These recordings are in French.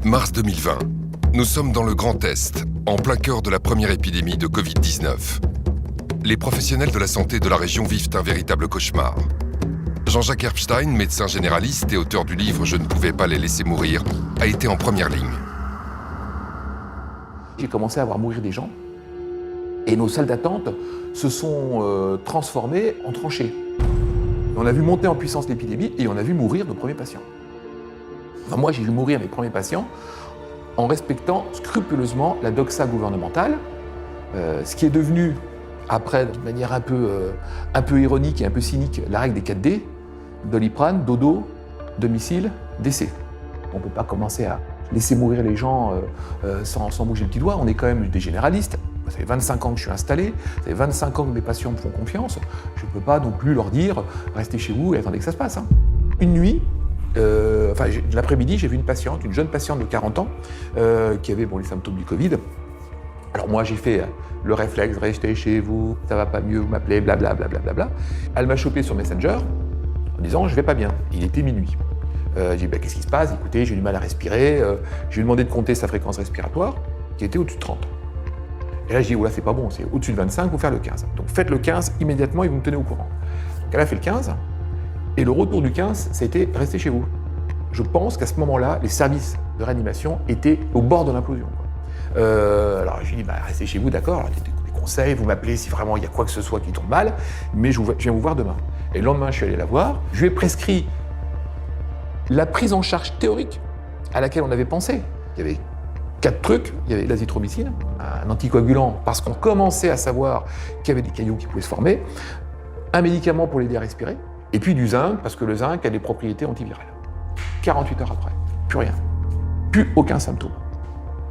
Mars 2020. Nous sommes dans le Grand Est, en plein cœur de la première épidémie de Covid-19. Les professionnels de la santé de la région vivent un véritable cauchemar. Jean-Jacques Herbstein, médecin généraliste et auteur du livre « Je ne pouvais pas les laisser mourir », a été en première ligne. J'ai commencé à voir mourir des gens et nos salles d'attente se sont transformées en tranchées. On a vu monter en puissance l'épidémie et on a vu mourir nos premiers patients. Enfin, moi, j'ai vu mourir mes premiers patients en respectant scrupuleusement la doxa gouvernementale, ce qui est devenu, après, de manière un peu ironique et un peu cynique, la règle des 4D, Doliprane, dodo, domicile, décès. On ne peut pas commencer à laisser mourir les gens sans bouger le petit doigt. On est quand même des généralistes. Ça fait 25 ans que je suis installé, ça fait 25 ans que mes patients me font confiance. Je ne peux pas non plus leur dire « restez chez vous et attendez que ça se passe ». Une nuit, l'après-midi, j'ai vu une jeune patiente de 40 ans, qui avait les symptômes du Covid. Alors moi, j'ai fait le réflexe, restez chez vous, ça va pas mieux, vous m'appelez, blablabla. Elle m'a chopé sur Messenger en disant, je vais pas bien. Il était minuit. J'ai dit, qu'est-ce qui se passe? Écoutez, j'ai du mal à respirer. Je lui ai demandé de compter sa fréquence respiratoire, qui était au-dessus de 30. Et là, je dis, oula, c'est pas bon, c'est au-dessus de 25, il faut faire le 15. Donc faites le 15 immédiatement et vous me tenez au courant. Donc elle a fait le 15. Et le retour du 15, ça a été « restez chez vous ». Je pense qu'à ce moment-là, les services de réanimation étaient au bord de l'implosion. Alors je lui ai dit « restez chez vous, d'accord, alors des conseils, vous m'appelez si vraiment il y a quoi que ce soit qui tombe mal, mais je viens vous voir demain ». Et le lendemain, je suis allé la voir, je lui ai prescrit la prise en charge théorique à laquelle on avait pensé. Il y avait 4 trucs, il y avait l'azithromycine, un anticoagulant parce qu'on commençait à savoir qu'il y avait des caillots qui pouvaient se former, un médicament pour l'aider à respirer, et puis du zinc, parce que le zinc a des propriétés antivirales. 48 heures après, plus rien. Plus aucun symptôme.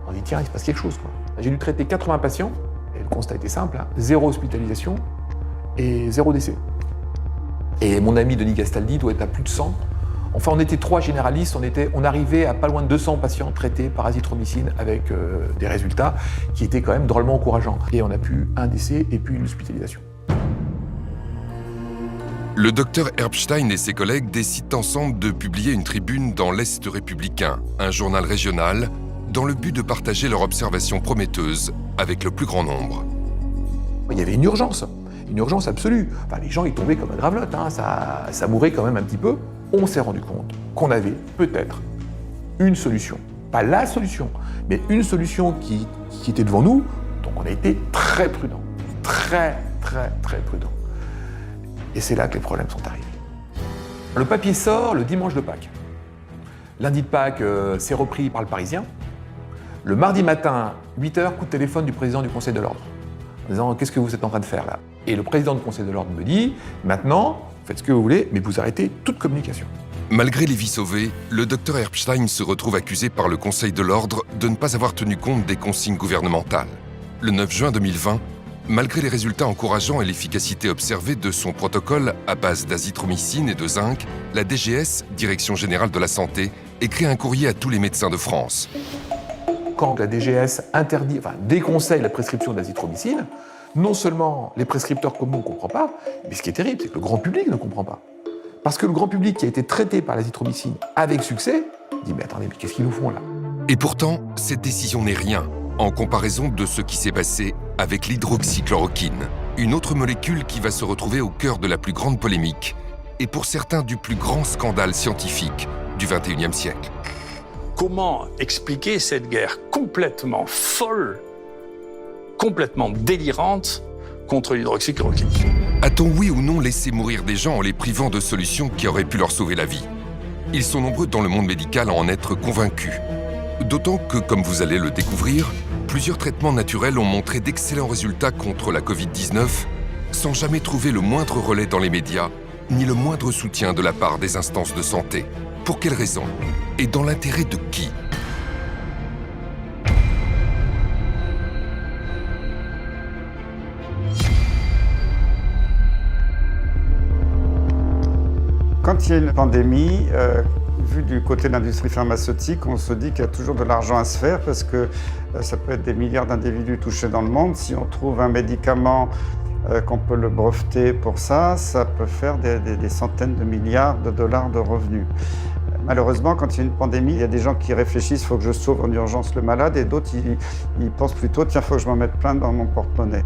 On dit, tiens, il se passe quelque chose, quoi. J'ai dû traiter 80 patients, et le constat était simple, 0 hospitalisation et 0 décès. Et mon ami Denis Gastaldi doit être à plus de 100. Enfin, on était 3 généralistes, on arrivait à pas loin de 200 patients traités par azithromycine avec des résultats qui étaient quand même drôlement encourageants. Et on a pu un décès et puis une hospitalisation. Le docteur Herbstein et ses collègues décident ensemble de publier une tribune dans l'Est républicain, un journal régional, dans le but de partager leurs observations prometteuses avec le plus grand nombre. Il y avait une urgence absolue. Enfin, les gens ils tombaient comme un gravelotte, ça mourait quand même un petit peu. On s'est rendu compte qu'on avait peut-être une solution. Pas la solution, mais une solution qui était devant nous. Donc on a été très prudents. Très prudents. Et c'est là que les problèmes sont arrivés. Le papier sort le dimanche de Pâques. Lundi de Pâques, c'est repris par le Parisien. Le mardi matin, 8h, coup de téléphone du président du Conseil de l'Ordre, en disant « Qu'est-ce que vous êtes en train de faire là ?» Et le président du Conseil de l'Ordre me dit « Maintenant, faites ce que vous voulez, mais vous arrêtez toute communication. » Malgré les vies sauvées, le docteur Herbstein se retrouve accusé par le Conseil de l'Ordre de ne pas avoir tenu compte des consignes gouvernementales. Le 9 juin 2020, malgré les résultats encourageants et l'efficacité observée de son protocole à base d'azithromycine et de zinc, la DGS, Direction Générale de la Santé, écrit un courrier à tous les médecins de France. Quand la DGS déconseille la prescription d'azithromycine, non seulement les prescripteurs comme nous ne comprennent pas, mais ce qui est terrible, c'est que le grand public ne comprend pas. Parce que le grand public qui a été traité par l'azithromycine avec succès, dit « Mais attendez, mais qu'est-ce qu'ils nous font là ?» Et pourtant, cette décision n'est rien en comparaison de ce qui s'est passé avec l'hydroxychloroquine, une autre molécule qui va se retrouver au cœur de la plus grande polémique et pour certains du plus grand scandale scientifique du XXIe siècle. Comment expliquer cette guerre complètement folle, complètement délirante contre l'hydroxychloroquine? A-t-on oui ou non laissé mourir des gens en les privant de solutions qui auraient pu leur sauver la vie? Ils sont nombreux dans le monde médical à en être convaincus. D'autant que, comme vous allez le découvrir, plusieurs traitements naturels ont montré d'excellents résultats contre la Covid-19 sans jamais trouver le moindre relais dans les médias, ni le moindre soutien de la part des instances de santé. Pour quelles raisons? Et dans l'intérêt de qui? Quand il y a une pandémie, vu du côté de l'industrie pharmaceutique, on se dit qu'il y a toujours de l'argent à se faire parce que ça peut être des milliards d'individus touchés dans le monde. Si on trouve un médicament qu'on peut le breveter pour ça, ça peut faire des centaines de milliards de dollars de revenus. Malheureusement, quand il y a une pandémie, il y a des gens qui réfléchissent, il faut que je sauve en urgence le malade, et d'autres, ils pensent plutôt, tiens, il faut que je m'en mette plein dans mon porte-monnaie.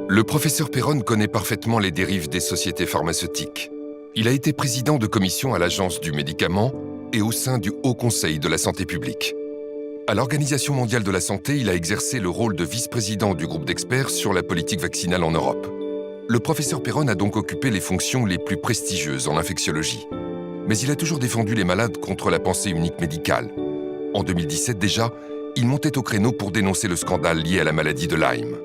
Le professeur Perron connaît parfaitement les dérives des sociétés pharmaceutiques. Il a été président de commission à l'Agence du médicament et au sein du Haut Conseil de la santé publique. À l'Organisation mondiale de la santé, il a exercé le rôle de vice-président du groupe d'experts sur la politique vaccinale en Europe. Le professeur Perron a donc occupé les fonctions les plus prestigieuses en infectiologie. Mais il a toujours défendu les malades contre la pensée unique médicale. En 2017 déjà, il montait au créneau pour dénoncer le scandale lié à la maladie de Lyme.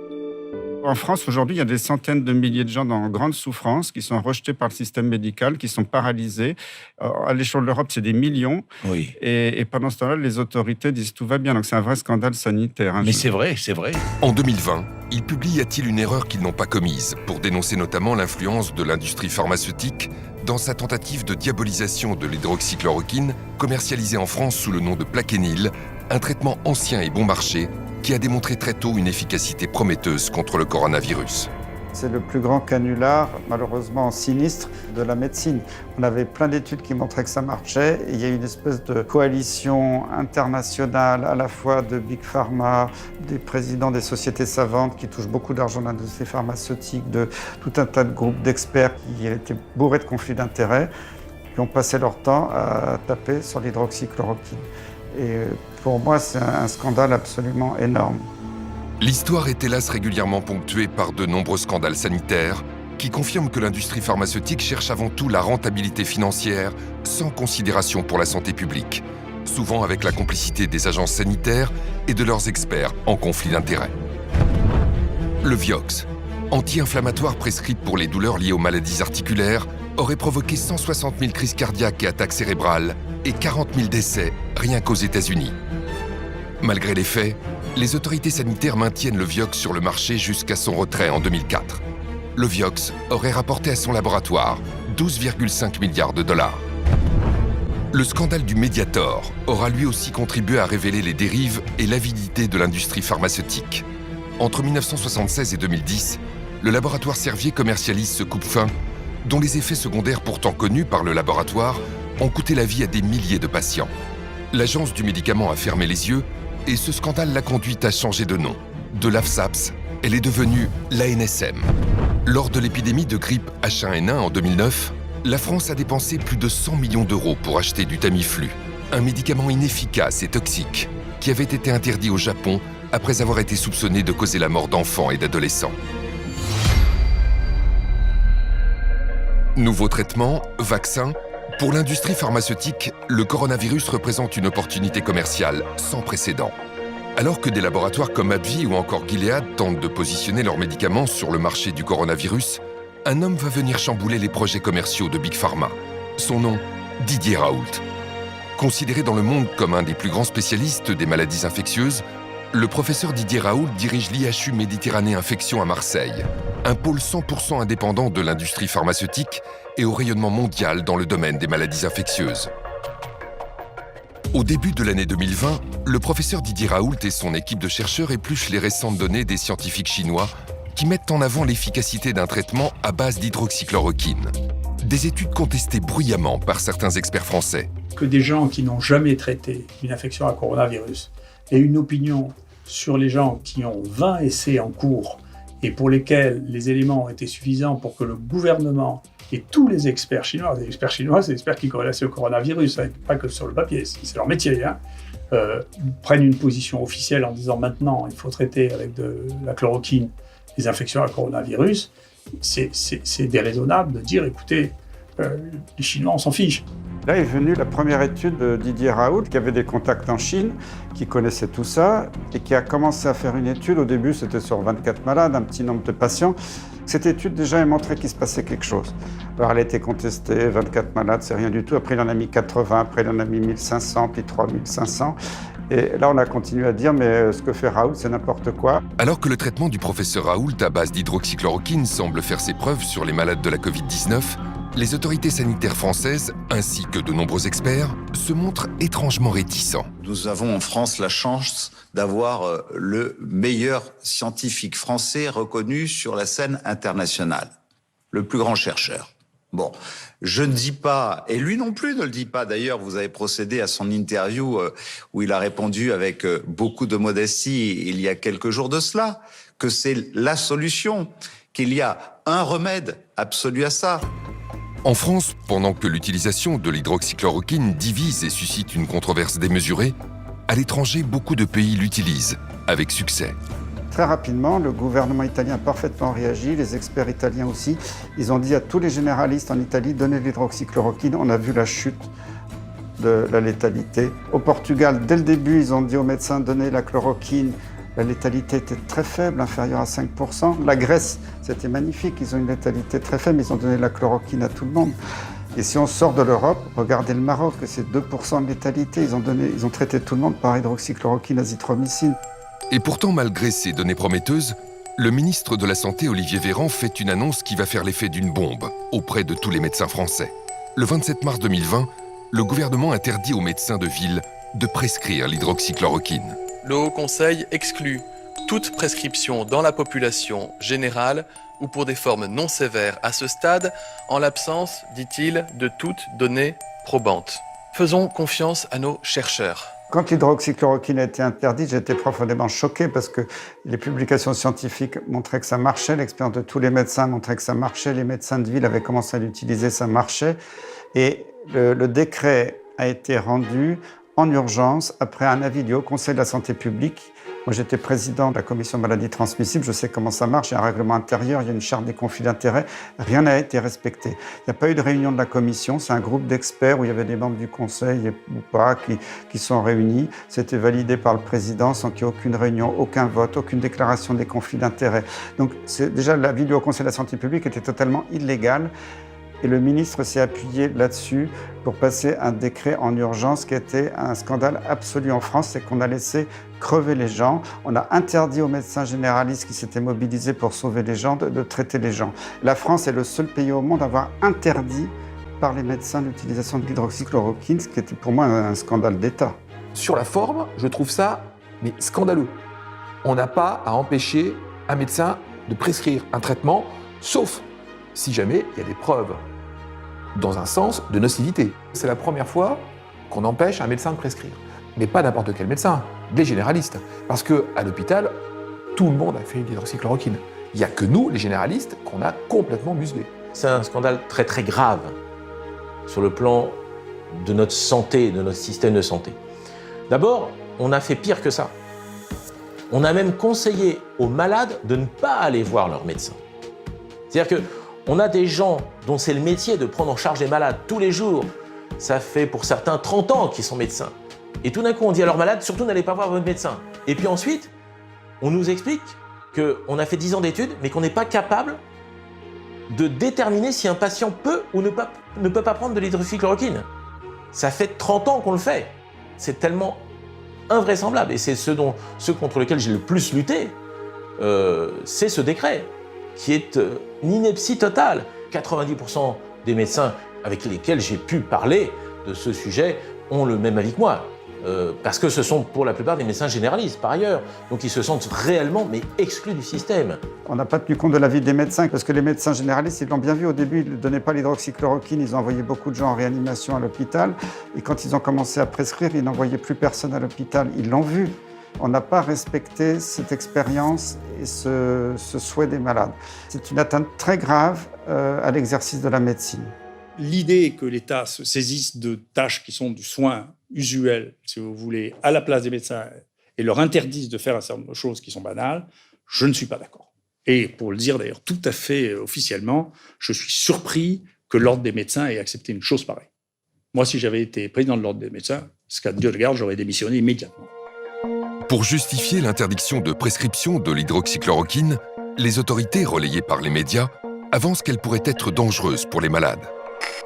En France, aujourd'hui, il y a des centaines de milliers de gens dans grande souffrance qui sont rejetés par le système médical, qui sont paralysés. À l'échelle de l'Europe, c'est des millions. Oui. Et pendant ce temps-là, les autorités disent tout va bien. Donc c'est un vrai scandale sanitaire. Mais c'est vrai, c'est vrai. En 2020, il publie « Y a-t-il une erreur qu'ils n'ont pas commise ?» pour dénoncer notamment l'influence de l'industrie pharmaceutique dans sa tentative de diabolisation de l'hydroxychloroquine, commercialisée en France sous le nom de Plaquenil, un traitement ancien et bon marché qui a démontré très tôt une efficacité prometteuse contre le coronavirus. C'est le plus grand canular, malheureusement sinistre, de la médecine. On avait plein d'études qui montraient que ça marchait. Et il y a une espèce de coalition internationale, à la fois de Big Pharma, des présidents des sociétés savantes qui touchent beaucoup d'argent dans l'industrie pharmaceutique, de tout un tas de groupes d'experts qui étaient bourrés de conflits d'intérêts, qui ont passé leur temps à taper sur l'hydroxychloroquine. Et pour moi, c'est un scandale absolument énorme. L'histoire est hélas régulièrement ponctuée par de nombreux scandales sanitaires qui confirment que l'industrie pharmaceutique cherche avant tout la rentabilité financière sans considération pour la santé publique, souvent avec la complicité des agences sanitaires et de leurs experts en conflit d'intérêts. Le Vioxx, anti-inflammatoire prescrit pour les douleurs liées aux maladies articulaires, aurait provoqué 160 000 crises cardiaques et attaques cérébrales et 40 000 décès rien qu'aux États-Unis. Malgré les faits, les autorités sanitaires maintiennent le Vioxx sur le marché jusqu'à son retrait en 2004. Le Vioxx aurait rapporté à son laboratoire 12,5 milliards de dollars. Le scandale du Mediator aura lui aussi contribué à révéler les dérives et l'avidité de l'industrie pharmaceutique. Entre 1976 et 2010, le laboratoire Servier commercialise ce coupe-faim dont les effets secondaires pourtant connus par le laboratoire ont coûté la vie à des milliers de patients. L'agence du médicament a fermé les yeux et ce scandale l'a conduite à changer de nom. De l'AFSAPS, elle est devenue l'ANSM. Lors de l'épidémie de grippe H1N1 en 2009, la France a dépensé plus de 100 millions d'euros pour acheter du Tamiflu, un médicament inefficace et toxique qui avait été interdit au Japon après avoir été soupçonné de causer la mort d'enfants et d'adolescents. Nouveau traitement, vaccin. Pour l'industrie pharmaceutique, le coronavirus représente une opportunité commerciale sans précédent. Alors que des laboratoires comme AbbVie ou encore Gilead tentent de positionner leurs médicaments sur le marché du coronavirus, un homme va venir chambouler les projets commerciaux de Big Pharma. Son nom, Didier Raoult. Considéré dans le monde comme un des plus grands spécialistes des maladies infectieuses, le professeur Didier Raoult dirige l'IHU Méditerranée Infection à Marseille, un pôle 100% indépendant de l'industrie pharmaceutique et au rayonnement mondial dans le domaine des maladies infectieuses. Au début de l'année 2020, le professeur Didier Raoult et son équipe de chercheurs épluchent les récentes données des scientifiques chinois qui mettent en avant l'efficacité d'un traitement à base d'hydroxychloroquine. Des études contestées bruyamment par certains experts français. Que des gens qui n'ont jamais traité une infection à coronavirus aient une opinion sur les gens qui ont 20 essais en cours et pour lesquels les éléments ont été suffisants pour que le gouvernement et tous les experts chinois, c'est des experts qui corrélent au coronavirus, hein, pas que sur le papier, c'est leur métier, hein, prennent une position officielle en disant maintenant il faut traiter avec de la chloroquine les infections à coronavirus, c'est déraisonnable de dire écoutez, les Chinois on s'en fiche. Là est venue la première étude de Didier Raoult, qui avait des contacts en Chine, qui connaissait tout ça, et qui a commencé à faire une étude. Au début, c'était sur 24 malades, un petit nombre de patients. Cette étude, déjà, elle montrait qu'il se passait quelque chose. Alors, elle a été contestée, 24 malades, c'est rien du tout. Après, il en a mis 80, après, il en a mis 1500, puis 3500. Et là, on a continué à dire, mais ce que fait Raoult, c'est n'importe quoi. Alors que le traitement du professeur Raoult à base d'hydroxychloroquine semble faire ses preuves sur les malades de la Covid-19, les autorités sanitaires françaises, ainsi que de nombreux experts, se montrent étrangement réticents. Nous avons en France la chance d'avoir le meilleur scientifique français reconnu sur la scène internationale, le plus grand chercheur. Bon, je ne dis pas, et lui non plus ne le dit pas. D'ailleurs, vous avez procédé à son interview où il a répondu avec beaucoup de modestie il y a quelques jours de cela, que c'est la solution, qu'il y a un remède absolu à ça. En France, pendant que l'utilisation de l'hydroxychloroquine divise et suscite une controverse démesurée, à l'étranger, beaucoup de pays l'utilisent, avec succès. Très rapidement, le gouvernement italien a parfaitement réagi, les experts italiens aussi. Ils ont dit à tous les généralistes en Italie, donnez l'hydroxychloroquine. On a vu la chute de la létalité. Au Portugal, dès le début, ils ont dit aux médecins, donnez la chloroquine. La létalité était très faible, inférieure à 5%. La Grèce, c'était magnifique, ils ont une létalité très faible, ils ont donné la chloroquine à tout le monde. Et si on sort de l'Europe, regardez le Maroc, c'est 2% de létalité. Ils ont traité tout le monde par hydroxychloroquine, azithromycine. Et pourtant, malgré ces données prometteuses, le ministre de la Santé, Olivier Véran, fait une annonce qui va faire l'effet d'une bombe auprès de tous les médecins français. Le 27 mars 2020, le gouvernement interdit aux médecins de ville de prescrire l'hydroxychloroquine. Le Haut Conseil exclut toute prescription dans la population générale ou pour des formes non sévères à ce stade, en l'absence, dit-il, de toute donnée probante. Faisons confiance à nos chercheurs. Quand l'hydroxychloroquine a été interdite, j'ai été profondément choqué parce que les publications scientifiques montraient que ça marchait, l'expérience de tous les médecins montrait que ça marchait, les médecins de ville avaient commencé à l'utiliser, ça marchait. Et le décret a été rendu en urgence après un avis du Haut Conseil de la Santé publique. Moi, j'étais président de la commission maladies transmissibles, je sais comment ça marche, il y a un règlement intérieur, il y a une charte des conflits d'intérêts, rien n'a été respecté. Il n'y a pas eu de réunion de la commission, c'est un groupe d'experts où il y avait des membres du conseil ou pas qui sont réunis. C'était validé par le président sans qu'il y ait aucune réunion, aucun vote, aucune déclaration des conflits d'intérêts. Donc déjà, l'avis du Haut Conseil de la Santé publique était totalement illégal. Et le ministre s'est appuyé là-dessus pour passer un décret en urgence qui était un scandale absolu en France, c'est qu'on a laissé crever les gens. On a interdit aux médecins généralistes qui s'étaient mobilisés pour sauver les gens de traiter les gens. La France est le seul pays au monde à avoir interdit par les médecins l'utilisation de l'hydroxychloroquine, ce qui était pour moi un scandale d'État. Sur la forme, je trouve ça mais scandaleux. On n'a pas à empêcher un médecin de prescrire un traitement, sauf si jamais il y a des preuves dans un sens de nocivité. C'est la première fois qu'on empêche un médecin de prescrire. Mais pas n'importe quel médecin, des généralistes. Parce qu'à l'hôpital, tout le monde a fait une hydroxychloroquine. Il n'y a que nous, les généralistes, qu'on a complètement muselés. C'est un scandale très très grave sur le plan de notre santé, de notre système de santé. D'abord, on a fait pire que ça. On a même conseillé aux malades de ne pas aller voir leur médecin. C'est-à-dire qu'on a des gens dont c'est le métier de prendre en charge les malades tous les jours. Ça fait pour certains 30 ans qu'ils sont médecins. Et tout d'un coup, on dit à leurs malades, surtout n'allez pas voir votre médecin. Et puis ensuite, on nous explique qu'on a fait 10 ans d'études, mais qu'on n'est pas capable de déterminer si un patient peut ou ne peut pas prendre de l'hydroxychloroquine. Ça fait 30 ans qu'on le fait. C'est tellement invraisemblable. Et c'est ce contre lequel j'ai le plus lutté, c'est ce décret, qui est une ineptie totale. 90% des médecins avec lesquels j'ai pu parler de ce sujet ont le même avis que moi. Parce que ce sont pour la plupart des médecins généralistes, par ailleurs. Donc ils se sentent réellement exclus du système. On n'a pas tenu compte de l'avis des médecins, parce que les médecins généralistes, ils l'ont bien vu au début, ils ne donnaient pas l'hydroxychloroquine, ils ont envoyé beaucoup de gens en réanimation à l'hôpital. Et quand ils ont commencé à prescrire, ils n'envoyaient plus personne à l'hôpital. Ils l'ont vu. On n'a pas respecté cette expérience et ce souhait des malades. C'est une atteinte très grave à l'exercice de la médecine. L'idée que l'État se saisisse de tâches qui sont du soin usuel, si vous voulez, à la place des médecins et leur interdise de faire un certain nombre de choses qui sont banales, je ne suis pas d'accord. Et pour le dire d'ailleurs tout à fait officiellement, je suis surpris que l'Ordre des médecins ait accepté une chose pareille. Moi, si j'avais été président de l'Ordre des médecins, ce qu'à Dieu de garde, j'aurais démissionné immédiatement. Pour justifier l'interdiction de prescription de l'hydroxychloroquine, les autorités relayées par les médias avancent qu'elle pourrait être dangereuse pour les malades.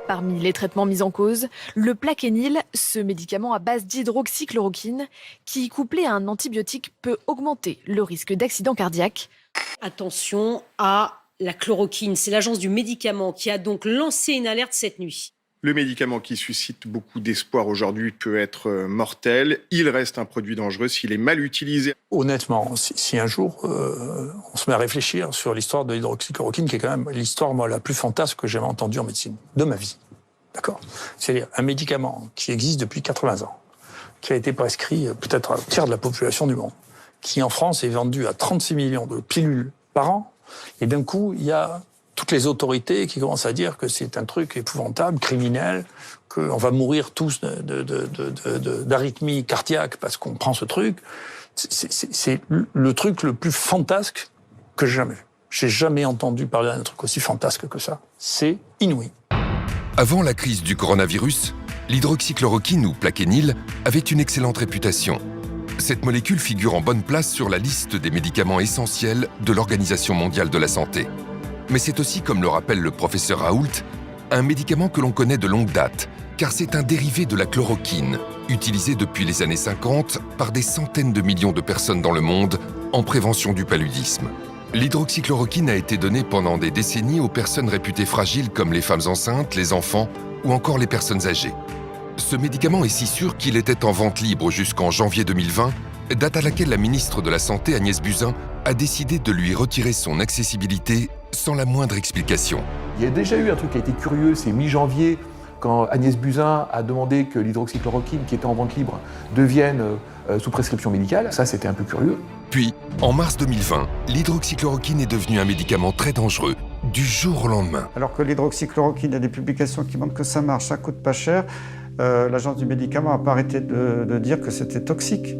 Parmi les traitements mis en cause, le Plaquenil, ce médicament à base d'hydroxychloroquine, qui, couplé à un antibiotique, peut augmenter le risque d'accident cardiaque. Attention à la chloroquine, c'est l'agence du médicament qui a donc lancé une alerte cette nuit. Le médicament qui suscite beaucoup d'espoir aujourd'hui peut être mortel. Il reste un produit dangereux s'il est mal utilisé. Honnêtement, si un jour on se met à réfléchir sur l'histoire de l'hydroxychloroquine, qui est quand même l'histoire la plus fantasque que j'ai jamais entendue en médecine de ma vie. D'accord ? C'est-à-dire un médicament qui existe depuis 80 ans, qui a été prescrit peut-être à un tiers de la population du monde, qui en France est vendu à 36 millions de pilules par an, et d'un coup, il y a toutes les autorités qui commencent à dire que c'est un truc épouvantable, criminel, qu'on va mourir tous d'arythmie cardiaque parce qu'on prend ce truc. C'est le truc le plus fantasque que j'ai jamais vu. J'ai jamais entendu parler d'un truc aussi fantasque que ça. C'est inouï. Avant la crise du coronavirus, l'hydroxychloroquine ou plaquenil avait une excellente réputation. Cette molécule figure en bonne place sur la liste des médicaments essentiels de l'Organisation mondiale de la santé. Mais c'est aussi, comme le rappelle le professeur Raoult, un médicament que l'on connaît de longue date, car c'est un dérivé de la chloroquine, utilisé depuis les années 50 par des centaines de millions de personnes dans le monde en prévention du paludisme. L'hydroxychloroquine a été donnée pendant des décennies aux personnes réputées fragiles comme les femmes enceintes, les enfants ou encore les personnes âgées. Ce médicament est si sûr qu'il était en vente libre jusqu'en janvier 2020, date à laquelle la ministre de la Santé, Agnès Buzyn, a décidé de lui retirer son accessibilité sans la moindre explication. Il y a déjà eu un truc qui a été curieux, c'est mi-janvier, quand Agnès Buzyn a demandé que l'hydroxychloroquine, qui était en vente libre, devienne sous prescription médicale. Ça, c'était un peu curieux. Puis, en mars 2020, l'hydroxychloroquine est devenu un médicament très dangereux, du jour au lendemain. Alors que l'hydroxychloroquine, il y a des publications qui montrent que ça marche, ça coûte pas cher, l'agence du médicament n'a pas arrêté de dire que c'était toxique.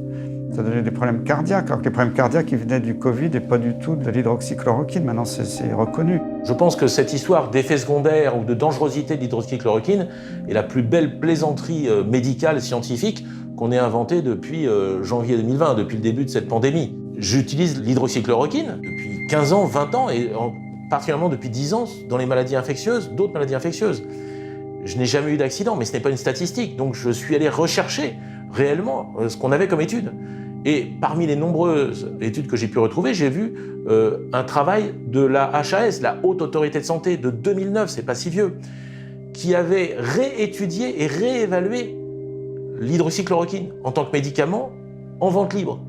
Ça donnait des problèmes cardiaques, alors que les problèmes cardiaques ils venaient du Covid et pas du tout de l'hydroxychloroquine. Maintenant, c'est reconnu. Je pense que cette histoire d'effet secondaire ou de dangerosité de l'hydroxychloroquine est la plus belle plaisanterie médicale, scientifique qu'on ait inventée depuis janvier 2020, depuis le début de cette pandémie. J'utilise l'hydroxychloroquine depuis 15 ans, 20 ans, et particulièrement depuis 10 ans dans les maladies infectieuses, d'autres maladies infectieuses. Je n'ai jamais eu d'accident, mais ce n'est pas une statistique. Donc je suis allé rechercher réellement ce qu'on avait comme études. Et parmi les nombreuses études que j'ai pu retrouver, j'ai vu un travail de la HAS, la Haute Autorité de Santé, de 2009, c'est pas si vieux, qui avait réétudié et réévalué l'hydroxychloroquine en tant que médicament en vente libre.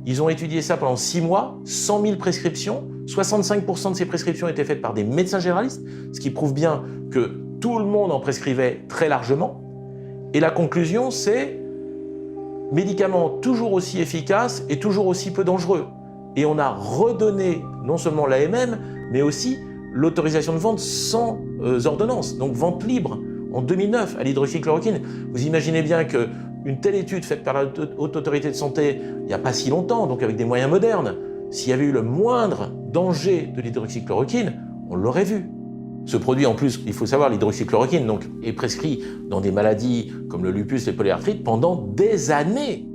Ils ont étudié ça pendant 6 mois, 100 000 prescriptions, 65% de ces prescriptions étaient faites par des médecins généralistes, ce qui prouve bien que tout le monde en prescrivait très largement. Et la conclusion, c'est médicament toujours aussi efficace et toujours aussi peu dangereux. Et on a redonné non seulement l'AMM, mais aussi l'autorisation de vente sans ordonnance, donc vente libre, en 2009 à l'hydroxychloroquine. Vous imaginez bien qu'une telle étude faite par la Haute Autorité de Santé il n'y a pas si longtemps, donc avec des moyens modernes, s'il y avait eu le moindre danger de l'hydroxychloroquine, on l'aurait vu. Ce produit, en plus, il faut savoir, l'hydroxychloroquine donc, est prescrit dans des maladies comme le lupus, les polyarthrites, pendant des années.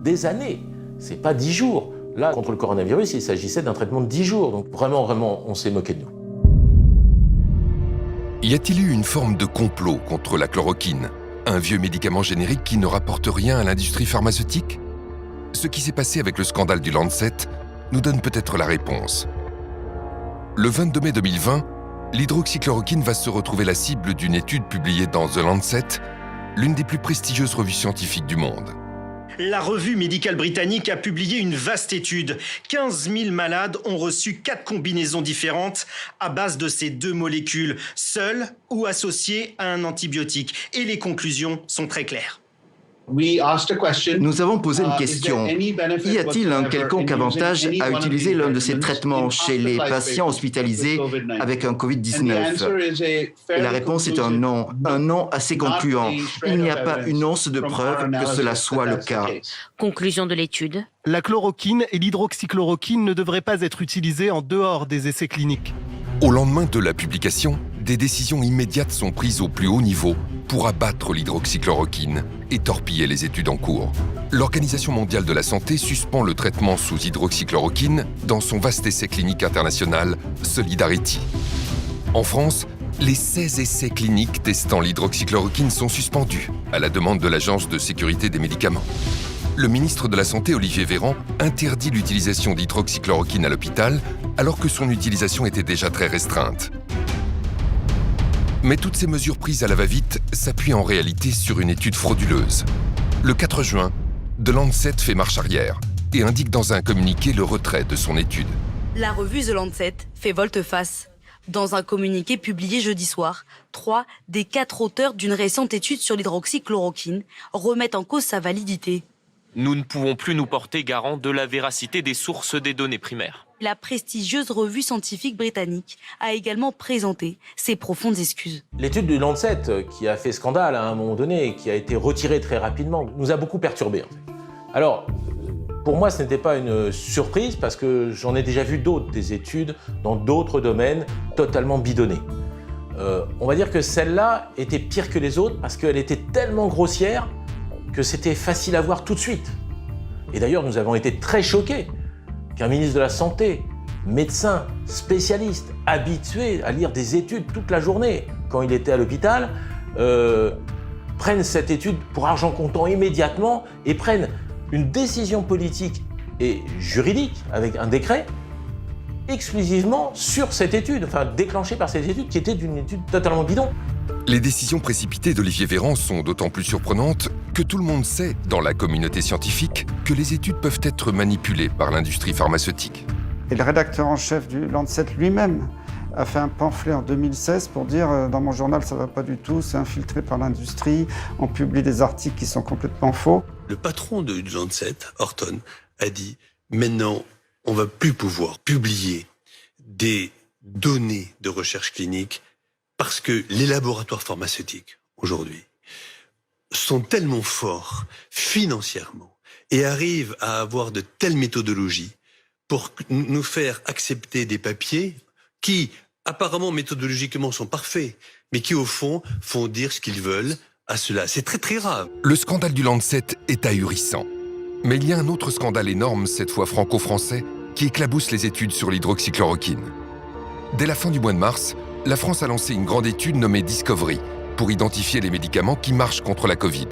Des années. C'est pas 10 jours. Là, contre le coronavirus, il s'agissait d'un traitement de 10 jours. Donc vraiment, on s'est moqué de nous. Y a-t-il eu une forme de complot contre la chloroquine, un vieux médicament générique qui ne rapporte rien à l'industrie pharmaceutique ? Ce qui s'est passé avec le scandale du Lancet nous donne peut-être la réponse. Le 22 mai 2020, l'hydroxychloroquine va se retrouver la cible d'une étude publiée dans The Lancet, l'une des plus prestigieuses revues scientifiques du monde. La revue médicale britannique a publié une vaste étude. 15 000 malades ont reçu 4 combinaisons différentes à base de ces 2 molécules, seules ou associées à un antibiotique. Et les conclusions sont très claires. Nous avons posé une question. Y a-t-il un quelconque avantage à utiliser l'un de ces traitements chez les patients hospitalisés avec un Covid-19 ? Et la réponse est un non assez concluant. Il n'y a pas une once de preuve que cela soit le cas. Conclusion de l'étude. La chloroquine et l'hydroxychloroquine ne devraient pas être utilisées en dehors des essais cliniques. Au lendemain de la publication, des décisions immédiates sont prises au plus haut niveau pour abattre l'hydroxychloroquine et torpiller les études en cours. L'Organisation mondiale de la santé suspend le traitement sous hydroxychloroquine dans son vaste essai clinique international Solidarity. En France, les 16 essais cliniques testant l'hydroxychloroquine sont suspendus à la demande de l'Agence de sécurité des médicaments. Le ministre de la Santé, Olivier Véran, interdit l'utilisation d'hydroxychloroquine à l'hôpital alors que son utilisation était déjà très restreinte. Mais toutes ces mesures prises à la va-vite s'appuient en réalité sur une étude frauduleuse. Le 4 juin, The Lancet fait marche arrière et indique dans un communiqué le retrait de son étude. La revue The Lancet fait volte-face. Dans un communiqué publié jeudi soir, 3 des 4 auteurs d'une récente étude sur l'hydroxychloroquine remettent en cause sa validité. Nous ne pouvons plus nous porter garant de la véracité des sources des données primaires. La prestigieuse revue scientifique britannique a également présenté ses profondes excuses. L'étude du Lancet, qui a fait scandale à un moment donné et qui a été retirée très rapidement, nous a beaucoup perturbés. Alors, pour moi, ce n'était pas une surprise parce que j'en ai déjà vu d'autres, des études dans d'autres domaines totalement bidonnées. On va dire que celle-là était pire que les autres parce qu'elle était tellement grossière que c'était facile à voir tout de suite. Et d'ailleurs, nous avons été très choqués qu'un ministre de la Santé, médecin, spécialiste, habitué à lire des études toute la journée quand il était à l'hôpital, prenne cette étude pour argent comptant immédiatement et prenne une décision politique et juridique avec un décret exclusivement sur cette étude, enfin déclenchée par cette étude qui était une étude totalement bidon. Les décisions précipitées d'Olivier Véran sont d'autant plus surprenantes que tout le monde sait, dans la communauté scientifique, que les études peuvent être manipulées par l'industrie pharmaceutique. Et le rédacteur en chef du Lancet lui-même a fait un pamphlet en 2016 pour dire dans mon journal ça va pas du tout, c'est infiltré par l'industrie, on publie des articles qui sont complètement faux. Le patron du Lancet, Horton, a dit maintenant on va plus pouvoir publier des données de recherche clinique parce que les laboratoires pharmaceutiques aujourd'hui sont tellement forts financièrement et arrivent à avoir de telles méthodologies pour nous faire accepter des papiers qui apparemment méthodologiquement sont parfaits, mais qui au fond font dire ce qu'ils veulent à cela. C'est très très grave. Le scandale du Lancet est ahurissant. Mais il y a un autre scandale énorme, cette fois franco-français, qui éclabousse les études sur l'hydroxychloroquine. Dès la fin du mois de mars, la France a lancé une grande étude nommée Discovery pour identifier les médicaments qui marchent contre la Covid.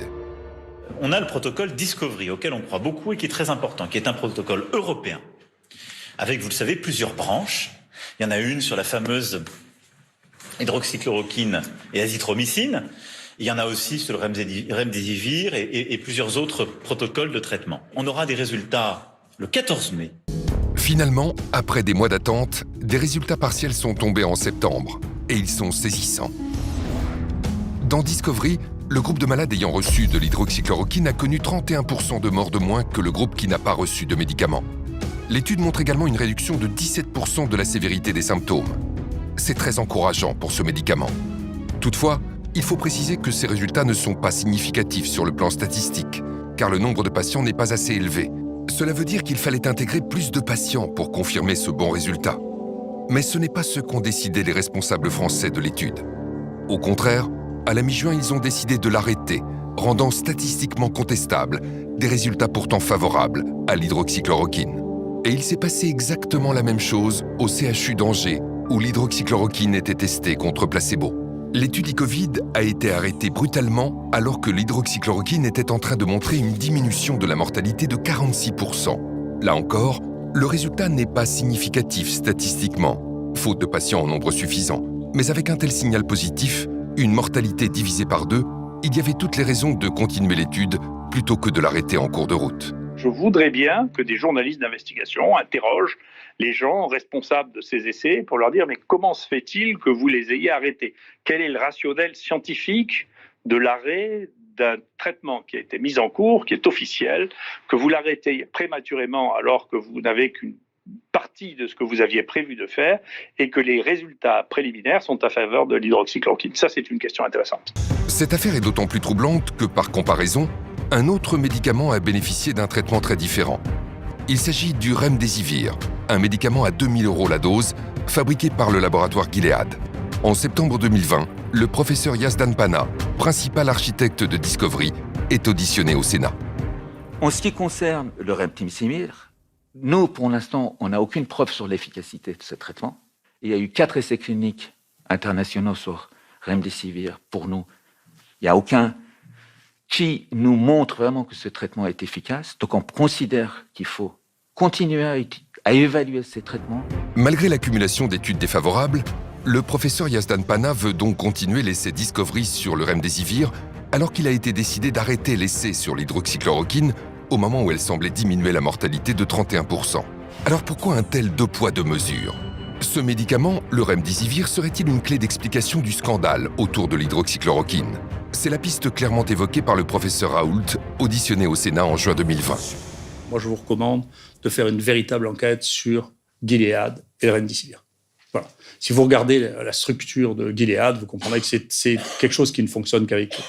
On a le protocole Discovery auquel on croit beaucoup et qui est très important, qui est un protocole européen avec, vous le savez, plusieurs branches. Il y en a une sur la fameuse hydroxychloroquine et azithromycine. Il y en a aussi sur le remdesivir et plusieurs autres protocoles de traitement. On aura des résultats le 14 mai. Finalement, après des mois d'attente, des résultats partiels sont tombés en septembre, et ils sont saisissants. Dans Discovery, le groupe de malades ayant reçu de l'hydroxychloroquine a connu 31% de morts de moins que le groupe qui n'a pas reçu de médicaments. L'étude montre également une réduction de 17% de la sévérité des symptômes. C'est très encourageant pour ce médicament. Toutefois, il faut préciser que ces résultats ne sont pas significatifs sur le plan statistique, car le nombre de patients n'est pas assez élevé. Cela veut dire qu'il fallait intégrer plus de patients pour confirmer ce bon résultat. Mais ce n'est pas ce qu'ont décidé les responsables français de l'étude. Au contraire, à la mi-juin, ils ont décidé de l'arrêter, rendant statistiquement contestables des résultats pourtant favorables à l'hydroxychloroquine. Et il s'est passé exactement la même chose au CHU d'Angers, où l'hydroxychloroquine était testée contre placebo. L'étude e-Covid a été arrêtée brutalement alors que l'hydroxychloroquine était en train de montrer une diminution de la mortalité de 46%. Là encore, le résultat n'est pas significatif statistiquement, faute de patients en nombre suffisant. Mais avec un tel signal positif, une mortalité divisée par 2, il y avait toutes les raisons de continuer l'étude plutôt que de l'arrêter en cours de route. Je voudrais bien que des journalistes d'investigation interrogent les gens responsables de ces essais pour leur dire « mais comment se fait-il que vous les ayez arrêtés ? Quel est le rationnel scientifique de l'arrêt d'un traitement qui a été mis en cours, qui est officiel, que vous l'arrêtez prématurément alors que vous n'avez qu'une partie de ce que vous aviez prévu de faire et que les résultats préliminaires sont à faveur de l'hydroxychloroquine ?» Ça, c'est une question intéressante. Cette affaire est d'autant plus troublante que, par comparaison, un autre médicament a bénéficié d'un traitement très différent. Il s'agit du remdesivir, un médicament à 2 000 € la dose, fabriqué par le laboratoire Gilead. En septembre 2020, le professeur Yazdan Pana, principal architecte de Discovery, est auditionné au Sénat. En ce qui concerne le remdesivir, nous, pour l'instant, on n'a aucune preuve sur l'efficacité de ce traitement. Il y a eu 4 essais cliniques internationaux sur remdesivir. Pour nous, il n'y a aucun qui nous montre vraiment que ce traitement est efficace. Donc on considère qu'il faut continuer à évaluer ces traitements. Malgré l'accumulation d'études défavorables, Le professeur Yazdan Pana veut donc continuer l'essai Discovery sur le remdesivir, alors qu'il a été décidé d'arrêter l'essai sur l'hydroxychloroquine au moment où elle semblait diminuer la mortalité de 31%. Alors pourquoi un tel deux poids deux mesures ? Ce médicament, le remdesivir, serait-il une clé d'explication du scandale autour de l'hydroxychloroquine ? C'est la piste clairement évoquée par le professeur Raoult, auditionné au Sénat en juin 2020. Moi, je vous recommande de faire une véritable enquête sur Gilead et le remdesivir. Voilà. Si vous regardez la structure de Gilead, vous comprendrez que c'est quelque chose qui ne fonctionne qu'avec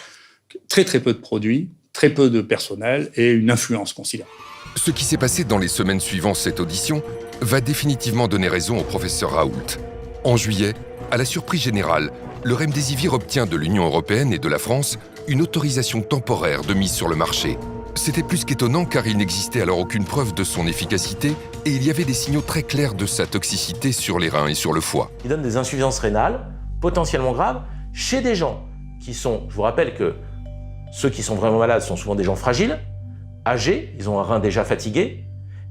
très très peu de produits, très peu de personnel et une influence considérable. Ce qui s'est passé dans les semaines suivant cette audition va définitivement donner raison au professeur Raoult. En juillet, à la surprise générale, le remdesivir obtient de l'Union européenne et de la France une autorisation temporaire de mise sur le marché. C'était plus qu'étonnant car il n'existait alors aucune preuve de son efficacité et il y avait des signaux très clairs de sa toxicité sur les reins et sur le foie. Il donne des insuffisances rénales potentiellement graves chez des gens qui sont, je vous rappelle que ceux qui sont vraiment malades sont souvent des gens fragiles, âgés, ils ont un rein déjà fatigué,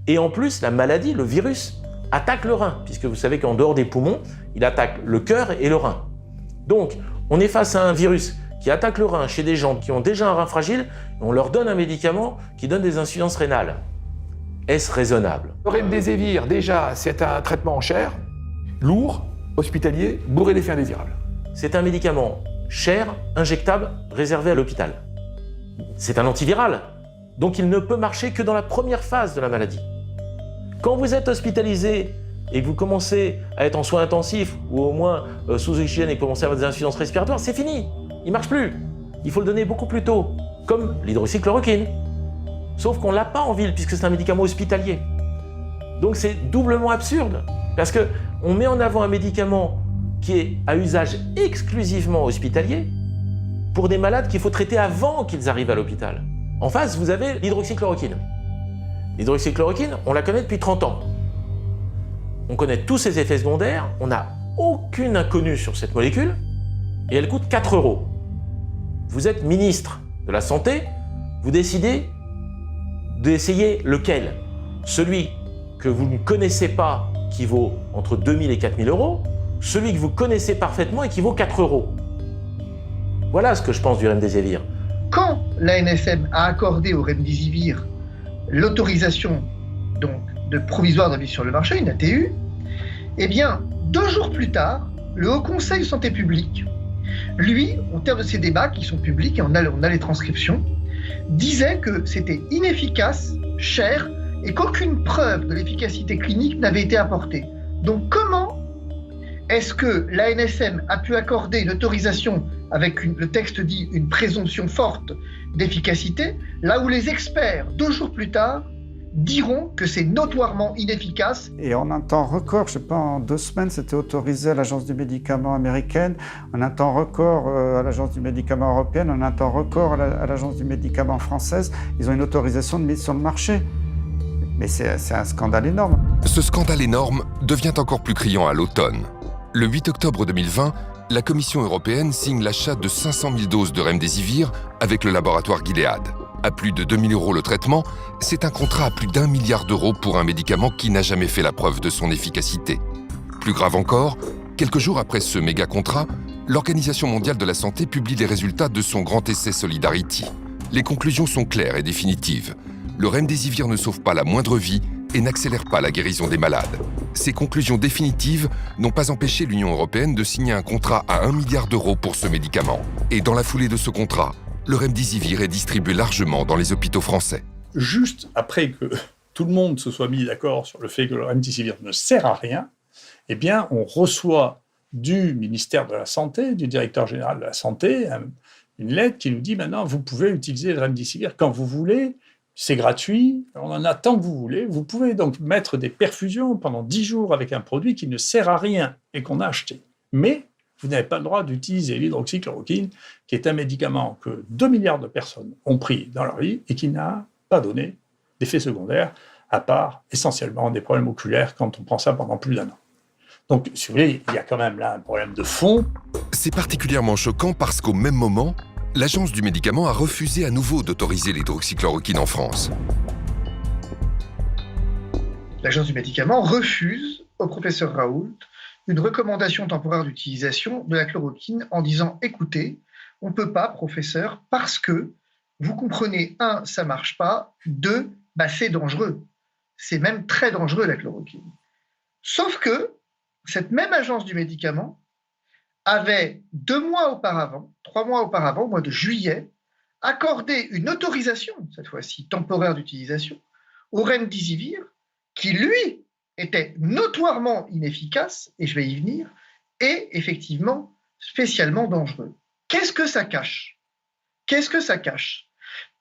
et en plus la maladie, le virus, attaque le rein, puisque vous savez qu'en dehors des poumons, il attaque le cœur et le rein. Donc, on est face à un virus qui attaque le rein chez des gens qui ont déjà un rein fragile, et on leur donne un médicament qui donne des insuffisances rénales. Est-ce raisonnable ? Le remdesivir, déjà, c'est un traitement cher, lourd, hospitalier, bourré d'effets indésirables. C'est un médicament cher, injectable, réservé à l'hôpital. C'est un antiviral, donc il ne peut marcher que dans la première phase de la maladie. Quand vous êtes hospitalisé et que vous commencez à être en soins intensifs ou au moins sous oxygène et que vous commencez à avoir des insuffisances respiratoires, c'est fini, il ne marche plus. Il faut le donner beaucoup plus tôt, comme l'hydroxychloroquine. Sauf qu'on ne l'a pas en ville puisque c'est un médicament hospitalier. Donc c'est doublement absurde, parce qu'on met en avant un médicament qui est à usage exclusivement hospitalier pour des malades qu'il faut traiter avant qu'ils arrivent à l'hôpital. En face, vous avez l'hydroxychloroquine. L'hydroxychloroquine, on la connaît depuis 30 ans. On connaît tous ses effets secondaires, on n'a aucune inconnue sur cette molécule, et elle coûte 4 €. Vous êtes ministre de la Santé, vous décidez d'essayer lequel ? Celui que vous ne connaissez pas, qui vaut entre 2 000 et 4 000 €, celui que vous connaissez parfaitement et qui vaut 4 €. Voilà ce que je pense du remdesivir. Quand l'ANSM a accordé au remdesivir l'autorisation donc de provisoire de mise sur le marché, une ATU, eh bien, 2 jours plus tard, le Haut Conseil de santé publique, lui, au terme de ces débats qui sont publics, et on a les transcriptions, disait que c'était inefficace, cher, et qu'aucune preuve de l'efficacité clinique n'avait été apportée. Donc comment est-ce que l'ANSM a pu accorder une autorisation avec, le texte dit, une présomption forte d'efficacité, là où les experts, 2 jours plus tard, diront que c'est notoirement inefficace. Et en un temps record, je ne sais pas, en 2 semaines, c'était autorisé à l'Agence du médicament américaine, en un temps record à l'Agence du médicament européenne, en un temps record à l'Agence du médicament française. Ils ont une autorisation de mise sur le marché. Mais c'est un scandale énorme. Ce scandale énorme devient encore plus criant à l'automne. Le 8 octobre 2020, la Commission européenne signe l'achat de 500 000 doses de remdesivir avec le laboratoire Gilead. À plus de 2 000 € le traitement, c'est un contrat à plus d'1 milliard d'euros pour un médicament qui n'a jamais fait la preuve de son efficacité. Plus grave encore, quelques jours après ce méga contrat, l'Organisation mondiale de la santé publie les résultats de son grand essai Solidarity. Les conclusions sont claires et définitives. Le remdesivir ne sauve pas la moindre vie et n'accélère pas la guérison des malades. Ces conclusions définitives n'ont pas empêché l'Union européenne de signer un contrat à 1 milliard d'euros pour ce médicament. Et dans la foulée de ce contrat, le remdesivir est distribué largement dans les hôpitaux français. Juste après que tout le monde se soit mis d'accord sur le fait que le remdesivir ne sert à rien, eh bien, on reçoit du ministère de la Santé, du directeur général de la Santé, une lettre qui nous dit maintenant, vous pouvez utiliser le remdesivir quand vous voulez, c'est gratuit, on en a tant que vous voulez. Vous pouvez donc mettre des perfusions pendant 10 jours avec un produit qui ne sert à rien et qu'on a acheté. Mais vous n'avez pas le droit d'utiliser l'hydroxychloroquine, qui est un médicament que 2 milliards de personnes ont pris dans leur vie et qui n'a pas donné d'effets secondaires, à part essentiellement des problèmes oculaires quand on prend ça pendant plus d'1 an. Donc, si vous voulez, il y a quand même là un problème de fond. C'est particulièrement choquant parce qu'au même moment, l'Agence du médicament a refusé à nouveau d'autoriser l'hydroxychloroquine en France. L'Agence du médicament refuse au professeur Raoult une recommandation temporaire d'utilisation de la chloroquine en disant « Écoutez, on ne peut pas, professeur, parce que, vous comprenez, 1, ça ne marche pas, 2, c'est dangereux. C'est même très dangereux, la chloroquine. » Sauf que cette même agence du médicament avait 2 mois auparavant, 3 mois auparavant, au mois de juillet, accordé une autorisation, cette fois-ci temporaire d'utilisation, au remdesivir, qui lui était notoirement inefficace, et je vais y venir, et effectivement spécialement dangereux. Qu'est-ce que ça cache? Qu'est-ce que ça cache?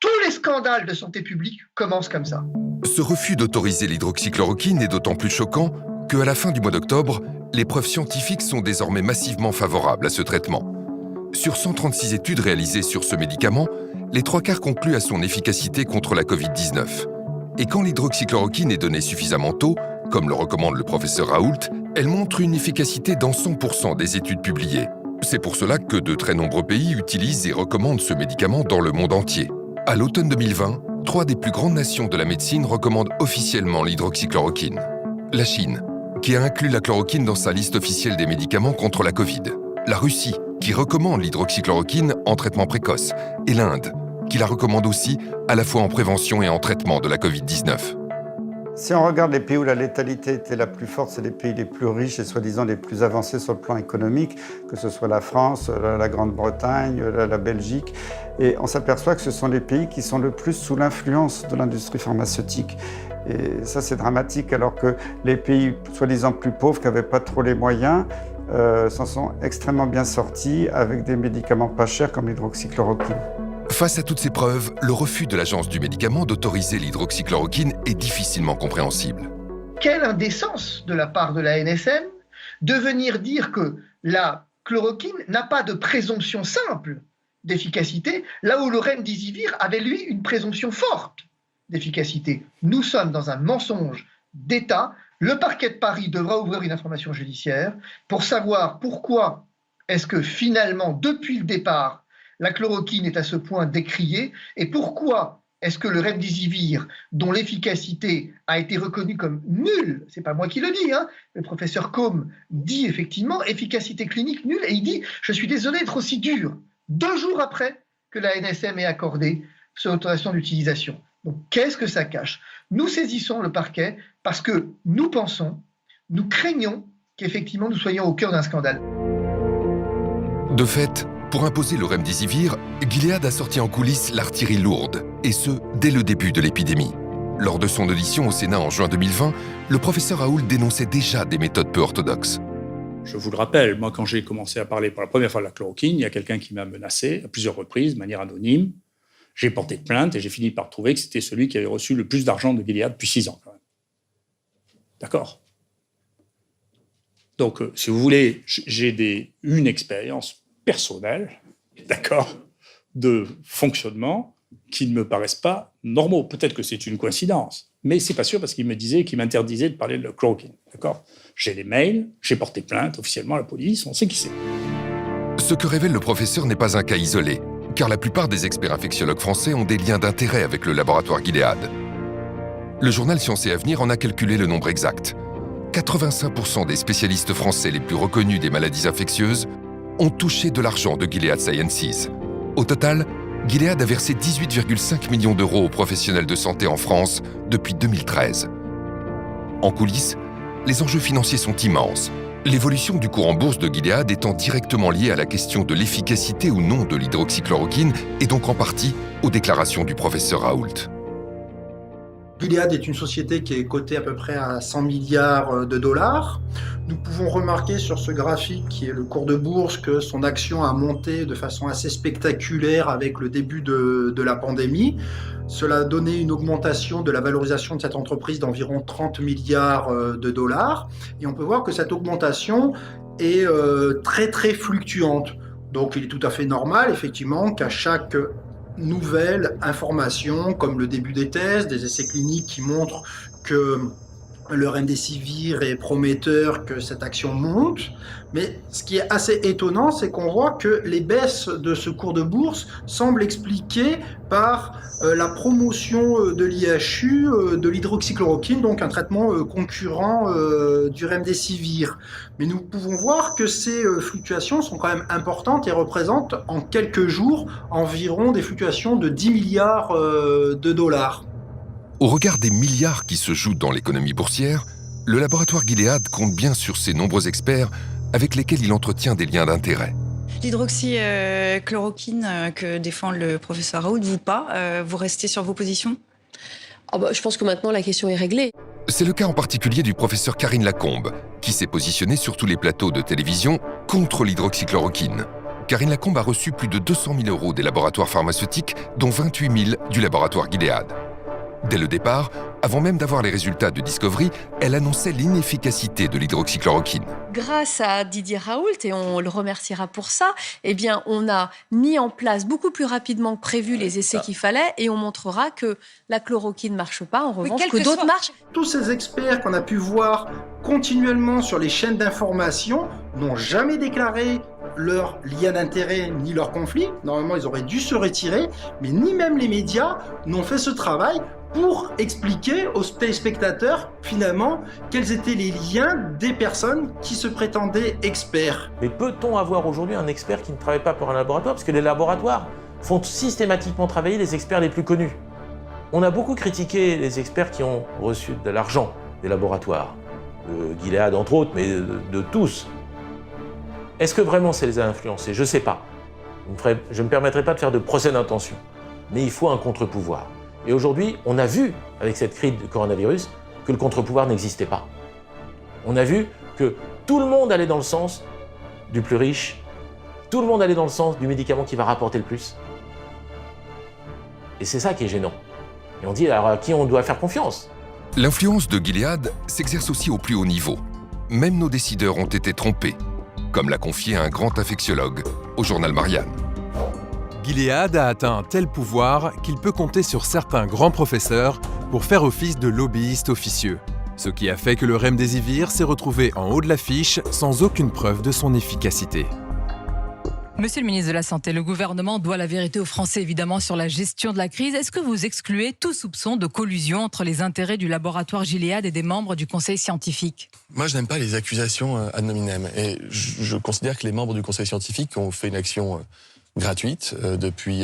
Tous les scandales de santé publique commencent comme ça. Ce refus d'autoriser l'hydroxychloroquine est d'autant plus choquant qu'à la fin du mois d'octobre, les preuves scientifiques sont désormais massivement favorables à ce traitement. Sur 136 études réalisées sur ce médicament, les 3/4 concluent à son efficacité contre la Covid-19. Et quand l'hydroxychloroquine est donnée suffisamment tôt, comme le recommande le professeur Raoult, elle montre une efficacité dans 100% des études publiées. C'est pour cela que de très nombreux pays utilisent et recommandent ce médicament dans le monde entier. À l'automne 2020, 3 des plus grandes nations de la médecine recommandent officiellement l'hydroxychloroquine. La Chine, qui a inclus la chloroquine dans sa liste officielle des médicaments contre la Covid. La Russie, qui recommande l'hydroxychloroquine en traitement précoce. Et l'Inde, qui la recommande aussi à la fois en prévention et en traitement de la Covid-19. Si on regarde les pays où la létalité était la plus forte, c'est les pays les plus riches et soi-disant les plus avancés sur le plan économique, que ce soit la France, la Grande-Bretagne, la Belgique. Et on s'aperçoit que ce sont les pays qui sont le plus sous l'influence de l'industrie pharmaceutique. Et ça, c'est dramatique, alors que les pays soi-disant plus pauvres, qui n'avaient pas trop les moyens, s'en sont extrêmement bien sortis avec des médicaments pas chers comme l'hydroxychloroquine. Face à toutes ces preuves, le refus de l'Agence du médicament d'autoriser l'hydroxychloroquine est difficilement compréhensible. Quelle indécence de la part de la NSM de venir dire que la chloroquine n'a pas de présomption simple d'efficacité, là où le remdesivir avait, lui, une présomption forte d'efficacité. Nous sommes dans un mensonge d'État. Le parquet de Paris devra ouvrir une information judiciaire pour savoir pourquoi est-ce que finalement, depuis le départ, la chloroquine est à ce point décriée et pourquoi est-ce que le remdesivir, dont l'efficacité a été reconnue comme nulle, c'est pas moi qui le dis, le professeur Combe dit effectivement efficacité clinique nulle et il dit « je suis désolé d'être aussi dur », 2 jours après que la NSM ait accordé cette autorisation d'utilisation. Donc qu'est-ce que ça cache? Nous saisissons le parquet parce que nous pensons, nous craignons qu'effectivement nous soyons au cœur d'un scandale. De fait, pour imposer le remdesivir, Gilead a sorti en coulisses l'artillerie lourde, et ce, dès le début de l'épidémie. Lors de son audition au Sénat en juin 2020, le professeur Raoult dénonçait déjà des méthodes peu orthodoxes. Je vous le rappelle, moi quand j'ai commencé à parler pour la première fois de la chloroquine, il y a quelqu'un qui m'a menacé à plusieurs reprises, de manière anonyme. J'ai porté plainte et j'ai fini par trouver que c'était celui qui avait reçu le plus d'argent de Gilead depuis 6 ans. Quand même. D'accord? Donc, si vous voulez, j'ai une expérience personnelle, d'accord, de fonctionnement qui ne me paraissent pas normaux. Peut-être que c'est une coïncidence, mais c'est pas sûr parce qu'il me disait qu'il m'interdisait de parler de la chloroquine, d'accord? J'ai les mails, j'ai porté plainte officiellement à la police, on sait qui c'est. Ce que révèle le professeur n'est pas un cas isolé, car la plupart des experts infectiologues français ont des liens d'intérêt avec le laboratoire Gilead. Le journal Science et Avenir en a calculé le nombre exact. 85% des spécialistes français les plus reconnus des maladies infectieuses ont touché de l'argent de Gilead Sciences. Au total, Gilead a versé 18,5 millions d'euros aux professionnels de santé en France depuis 2013. En coulisses, les enjeux financiers sont immenses. L'évolution du cours en bourse de Gilead étant directement liée à la question de l'efficacité ou non de l'hydroxychloroquine et donc en partie aux déclarations du professeur Raoult. Gilead est une société qui est cotée à peu près à 100 milliards de dollars. Nous pouvons remarquer sur ce graphique qui est le cours de bourse que son action a monté de façon assez spectaculaire avec le début de la pandémie. Cela a donné une augmentation de la valorisation de cette entreprise d'environ 30 milliards de dollars. Et on peut voir que cette augmentation est très très fluctuante. Donc il est tout à fait normal effectivement qu'à chaque nouvelle information, comme le début des thèses, des essais cliniques qui montrent que le remdesivir est prometteur, que cette action monte. Mais ce qui est assez étonnant, c'est qu'on voit que les baisses de ce cours de bourse semblent expliquées par la promotion de l'IHU, de l'hydroxychloroquine, donc un traitement concurrent du remdesivir. Mais nous pouvons voir que ces fluctuations sont quand même importantes et représentent en quelques jours environ des fluctuations de 10 milliards de dollars. Au regard des milliards qui se jouent dans l'économie boursière, le laboratoire Gilead compte bien sur ses nombreux experts avec lesquels il entretient des liens d'intérêt. L'hydroxychloroquine que défend le professeur Raoult, vous pas, vous restez sur vos positions ? Je pense que maintenant la question est réglée. C'est le cas en particulier du professeur Karine Lacombe, qui s'est positionnée sur tous les plateaux de télévision contre l'hydroxychloroquine. Karine Lacombe a reçu plus de 200 000 € des laboratoires pharmaceutiques, dont 28 000 du laboratoire Gilead. Dès le départ, avant même d'avoir les résultats de Discovery, elle annonçait l'inefficacité de l'hydroxychloroquine. Grâce à Didier Raoult, et on le remerciera pour ça, on a mis en place beaucoup plus rapidement que prévu les essais qu'il fallait et on montrera que la chloroquine ne marche pas, en revanche, que d'autres marchent. Tous ces experts qu'on a pu voir continuellement sur les chaînes d'information n'ont jamais déclaré leur lien d'intérêt ni leur conflit. Normalement, ils auraient dû se retirer, mais ni même les médias n'ont fait ce travail pour expliquer aux téléspectateurs, finalement, quels étaient les liens des personnes qui se prétendaient experts. Mais peut-on avoir aujourd'hui un expert qui ne travaille pas pour un laboratoire? Parce que les laboratoires font systématiquement travailler les experts les plus connus. On a beaucoup critiqué les experts qui ont reçu de l'argent des laboratoires, de Gilead entre autres, mais de tous. Est-ce que vraiment ça les a influencés? Je ne sais pas. Je ne me permettrai pas de faire de procès d'intention. Mais il faut un contre-pouvoir. Et aujourd'hui, on a vu, avec cette crise du coronavirus, que le contre-pouvoir n'existait pas. On a vu que tout le monde allait dans le sens du plus riche, tout le monde allait dans le sens du médicament qui va rapporter le plus. Et c'est ça qui est gênant. Et on dit, alors à qui on doit faire confiance? L'influence de Gilead s'exerce aussi au plus haut niveau. Même nos décideurs ont été trompés, comme l'a confié un grand infectiologue au journal Marianne. Gilead a atteint un tel pouvoir qu'il peut compter sur certains grands professeurs pour faire office de lobbyiste officieux. Ce qui a fait que le remdesivir s'est retrouvé en haut de l'affiche sans aucune preuve de son efficacité. Monsieur le ministre de la Santé, le gouvernement doit la vérité aux Français évidemment sur la gestion de la crise. Est-ce que vous excluez tout soupçon de collusion entre les intérêts du laboratoire Gilead et des membres du conseil scientifique? Moi, je n'aime pas les accusations ad nominem. Et je considère que les membres du conseil scientifique ont fait une action gratuite depuis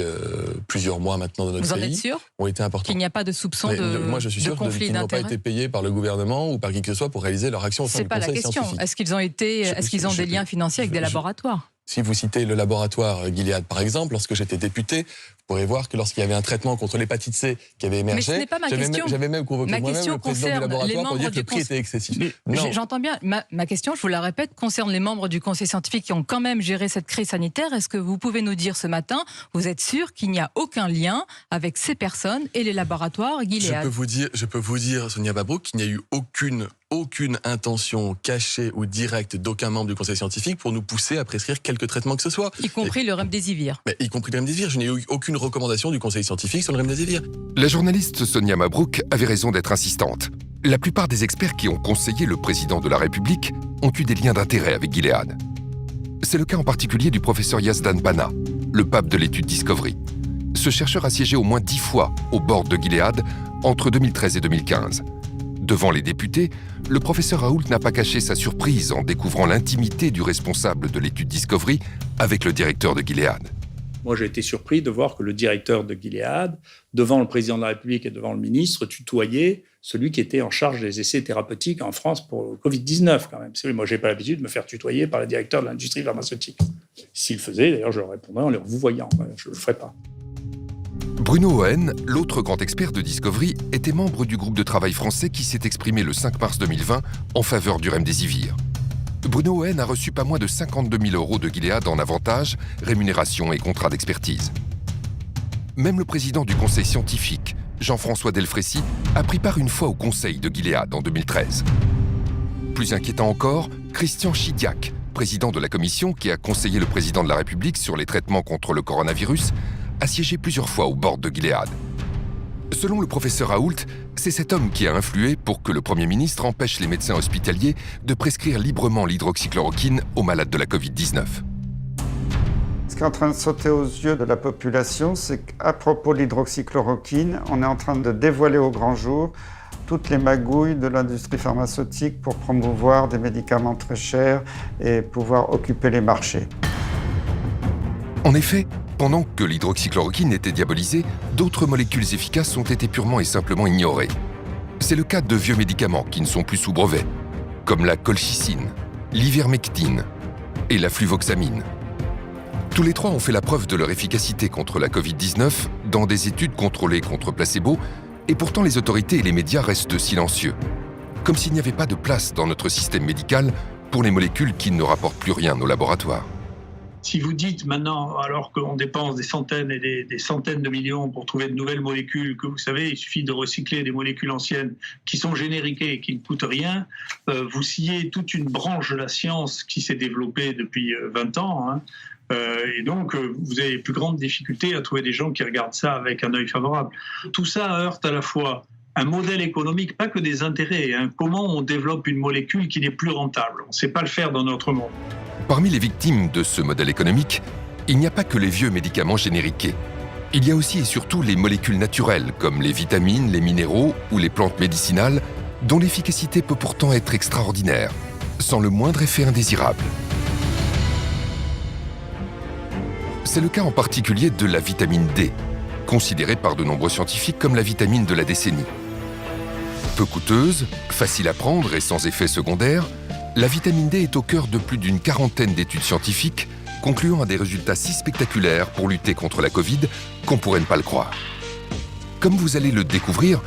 plusieurs mois maintenant dans notre pays. Vous en êtes sûr? Ont été importants. Qu'il n'y a pas de soupçon moi, je suis sûr qu'ils n'ont pas été payés par le gouvernement ou par qui que ce soit pour réaliser leur action au sein du conseil scientifique. C'est pas la question. Est-ce qu'ils ont des liens financiers avec des laboratoires? Si vous citez le laboratoire Gilead, par exemple, lorsque j'étais député, vous pourrez voir que lorsqu'il y avait un traitement contre l'hépatite C qui avait émergé, mais ce n'est pas ma question. J'avais même convoqué moi-même le président du laboratoire pour dire que le prix était excessif. J'entends bien. Ma question, je vous la répète, concerne les membres du conseil scientifique qui ont quand même géré cette crise sanitaire. Est-ce que vous pouvez nous dire ce matin, vous êtes sûr qu'il n'y a aucun lien avec ces personnes et les laboratoires Gilead? Je peux vous dire, Sonia Mabrouk, qu'il n'y a eu aucune intention cachée ou directe d'aucun membre du conseil scientifique pour nous pousser à prescrire quelque traitement que ce soit. Y compris le remdesivir. Y compris le remdesivir. Je n'ai eu aucune recommandation du conseil scientifique sur le remdesivir. La journaliste Sonia Mabrouk avait raison d'être insistante. La plupart des experts qui ont conseillé le président de la République ont eu des liens d'intérêt avec Gilead. C'est le cas en particulier du professeur Yazdan Bana, le pape de l'étude Discovery. Ce chercheur a siégé au moins 10 fois au board de Gilead entre 2013 et 2015. Devant les députés, le professeur Raoult n'a pas caché sa surprise en découvrant l'intimité du responsable de l'étude Discovery avec le directeur de Gilead. Moi, j'ai été surpris de voir que le directeur de Gilead, devant le président de la République et devant le ministre, tutoyait celui qui était en charge des essais thérapeutiques en France pour le Covid-19, quand même. Moi, je n'ai pas l'habitude de me faire tutoyer par le directeur de l'industrie pharmaceutique. S'il le faisait, d'ailleurs, je leur répondrais en leur vous voyant. Je ne le ferais pas. Bruno Ohen, l'autre grand expert de Discovery, était membre du groupe de travail français qui s'est exprimé le 5 mars 2020 en faveur du remdesivir. Bruno Ohen a reçu pas moins de 52 000 € de Gilead en avantages, rémunération et contrats d'expertise. Même le président du conseil scientifique, Jean-François Delfrécy, a pris part une fois au conseil de Gilead en 2013. Plus inquiétant encore, Christian Chidiac, président de la commission qui a conseillé le président de la République sur les traitements contre le coronavirus, a siégé plusieurs fois au board de Gilead. Selon le professeur Raoult, c'est cet homme qui a influé pour que le Premier ministre empêche les médecins hospitaliers de prescrire librement l'hydroxychloroquine aux malades de la Covid-19. Ce qui est en train de sauter aux yeux de la population, c'est qu'à propos de l'hydroxychloroquine, on est en train de dévoiler au grand jour toutes les magouilles de l'industrie pharmaceutique pour promouvoir des médicaments très chers et pouvoir occuper les marchés. En effet, pendant que l'hydroxychloroquine était diabolisée, d'autres molécules efficaces ont été purement et simplement ignorées. C'est le cas de vieux médicaments qui ne sont plus sous brevet, comme la colchicine, l'ivermectine et la fluvoxamine. Tous les trois ont fait la preuve de leur efficacité contre la Covid-19 dans des études contrôlées contre placebo, et pourtant les autorités et les médias restent silencieux, comme s'il n'y avait pas de place dans notre système médical pour les molécules qui ne rapportent plus rien aux laboratoires. Si vous dites maintenant, alors qu'on dépense des centaines et des centaines de millions pour trouver de nouvelles molécules, que vous savez, il suffit de recycler des molécules anciennes qui sont génériquées et qui ne coûtent rien, vous sciez toute une branche de la science qui s'est développée depuis 20 ans. Et donc, vous avez les plus grandes difficultés à trouver des gens qui regardent ça avec un œil favorable. Tout ça heurte à la fois un modèle économique, pas que des intérêts. Comment on développe une molécule qui n'est plus rentable? On ne sait pas le faire dans notre monde. Parmi les victimes de ce modèle économique, il n'y a pas que les vieux médicaments génériqués. Il y a aussi et surtout les molécules naturelles, comme les vitamines, les minéraux ou les plantes médicinales, dont l'efficacité peut pourtant être extraordinaire, sans le moindre effet indésirable. C'est le cas en particulier de la vitamine D, considérée par de nombreux scientifiques comme la vitamine de la décennie. Peu coûteuse, facile à prendre et sans effet secondaire, la vitamine D est au cœur de plus d'une quarantaine d'études scientifiques concluant à des résultats si spectaculaires pour lutter contre la Covid qu'on pourrait ne pas le croire. Comme vous allez le découvrir,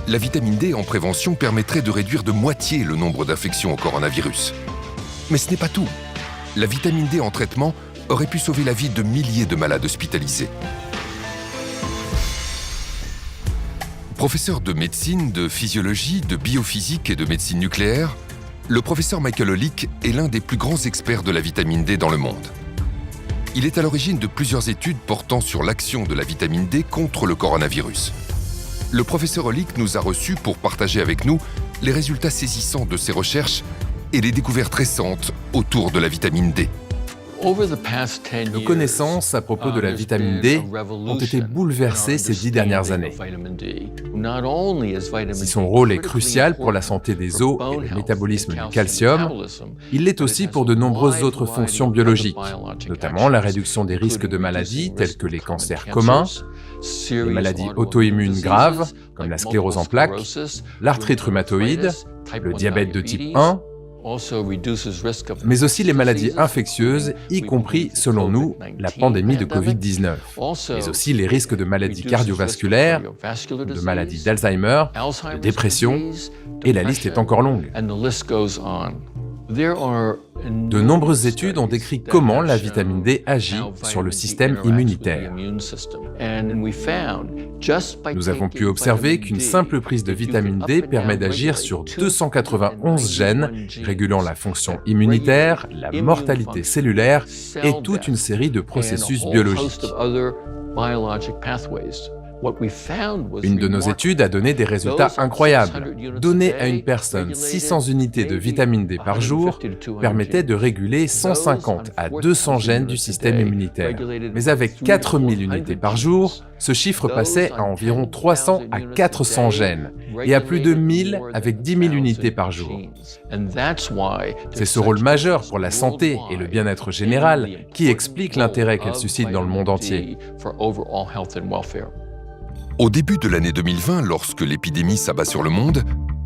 la vitamine D en prévention permettrait de réduire de moitié le nombre d'infections au coronavirus. Mais ce n'est pas tout. La vitamine D en traitement aurait pu sauver la vie de milliers de malades hospitalisés. Professeur de médecine, de physiologie, de biophysique et de médecine nucléaire, le professeur Michael Holick est l'un des plus grands experts de la vitamine D dans le monde. Il est à l'origine de plusieurs études portant sur l'action de la vitamine D contre le coronavirus. Le professeur Holick nous a reçus pour partager avec nous les résultats saisissants de ses recherches et les découvertes récentes autour de la vitamine D. Nos connaissances à propos de la vitamine D ont été bouleversées ces 10 dernières années. Si son rôle est crucial pour la santé des os et le métabolisme du calcium, il l'est aussi pour de nombreuses autres fonctions biologiques, notamment la réduction des risques de maladies telles que les cancers communs, les maladies auto-immunes graves comme la sclérose en plaques, l'arthrite rhumatoïde, le diabète de type 1, mais aussi les maladies infectieuses, y compris, selon nous, la pandémie de Covid-19, mais aussi les risques de maladies cardiovasculaires, de maladies d'Alzheimer, de dépression, et la liste est encore longue. De nombreuses études ont décrit comment la vitamine D agit sur le système immunitaire. Nous avons pu observer qu'une simple prise de vitamine D permet d'agir sur 291 gènes régulant la fonction immunitaire, la mortalité cellulaire et toute une série de processus biologiques. Une de nos études a donné des résultats incroyables. Donner à une personne 600 unités de vitamine D par jour permettait de réguler 150 à 200 gènes du système immunitaire. Mais avec 4000 unités par jour, ce chiffre passait à environ 300 à 400 gènes, et à plus de 1000 avec 10 000 unités par jour. C'est ce rôle majeur pour la santé et le bien-être général qui explique l'intérêt qu'elle suscite dans le monde entier. Au début de l'année 2020, lorsque l'épidémie s'abat sur le monde,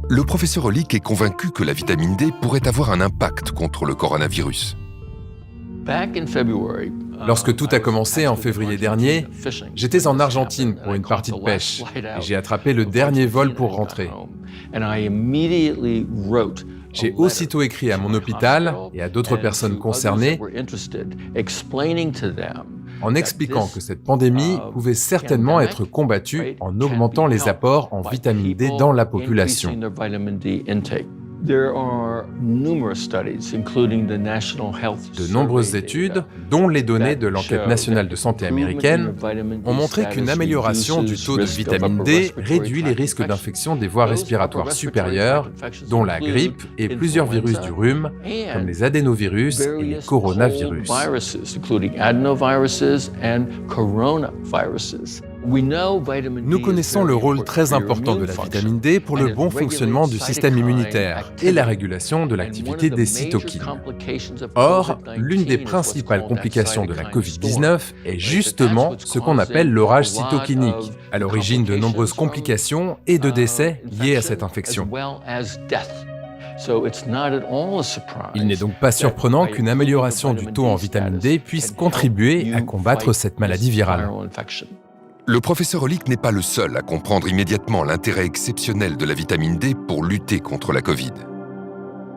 le professeur Holick est convaincu que la vitamine D pourrait avoir un impact contre le coronavirus. Lorsque tout a commencé en février dernier, j'étais en Argentine pour une partie de pêche et j'ai attrapé le dernier vol pour rentrer. J'ai aussitôt écrit à mon hôpital et à d'autres personnes concernées en expliquant que cette pandémie pouvait certainement être combattue en augmentant les apports en vitamine D dans la population. De nombreuses études, dont les données de l'enquête nationale de santé américaine, ont montré qu'une amélioration du taux de vitamine D réduit les risques d'infection des voies respiratoires supérieures, dont la grippe et plusieurs virus du rhume, comme les adénovirus et les coronavirus. Nous connaissons le rôle très important de la vitamine D pour le bon fonctionnement du système immunitaire et la régulation de l'activité des cytokines. Or, l'une des principales complications de la Covid-19 est justement ce qu'on appelle l'orage cytokinique, à l'origine de nombreuses complications et de décès liés à cette infection. Il n'est donc pas surprenant qu'une amélioration du taux en vitamine D puisse contribuer à combattre cette maladie virale. Le professeur Hollick n'est pas le seul à comprendre immédiatement l'intérêt exceptionnel de la vitamine D pour lutter contre la Covid.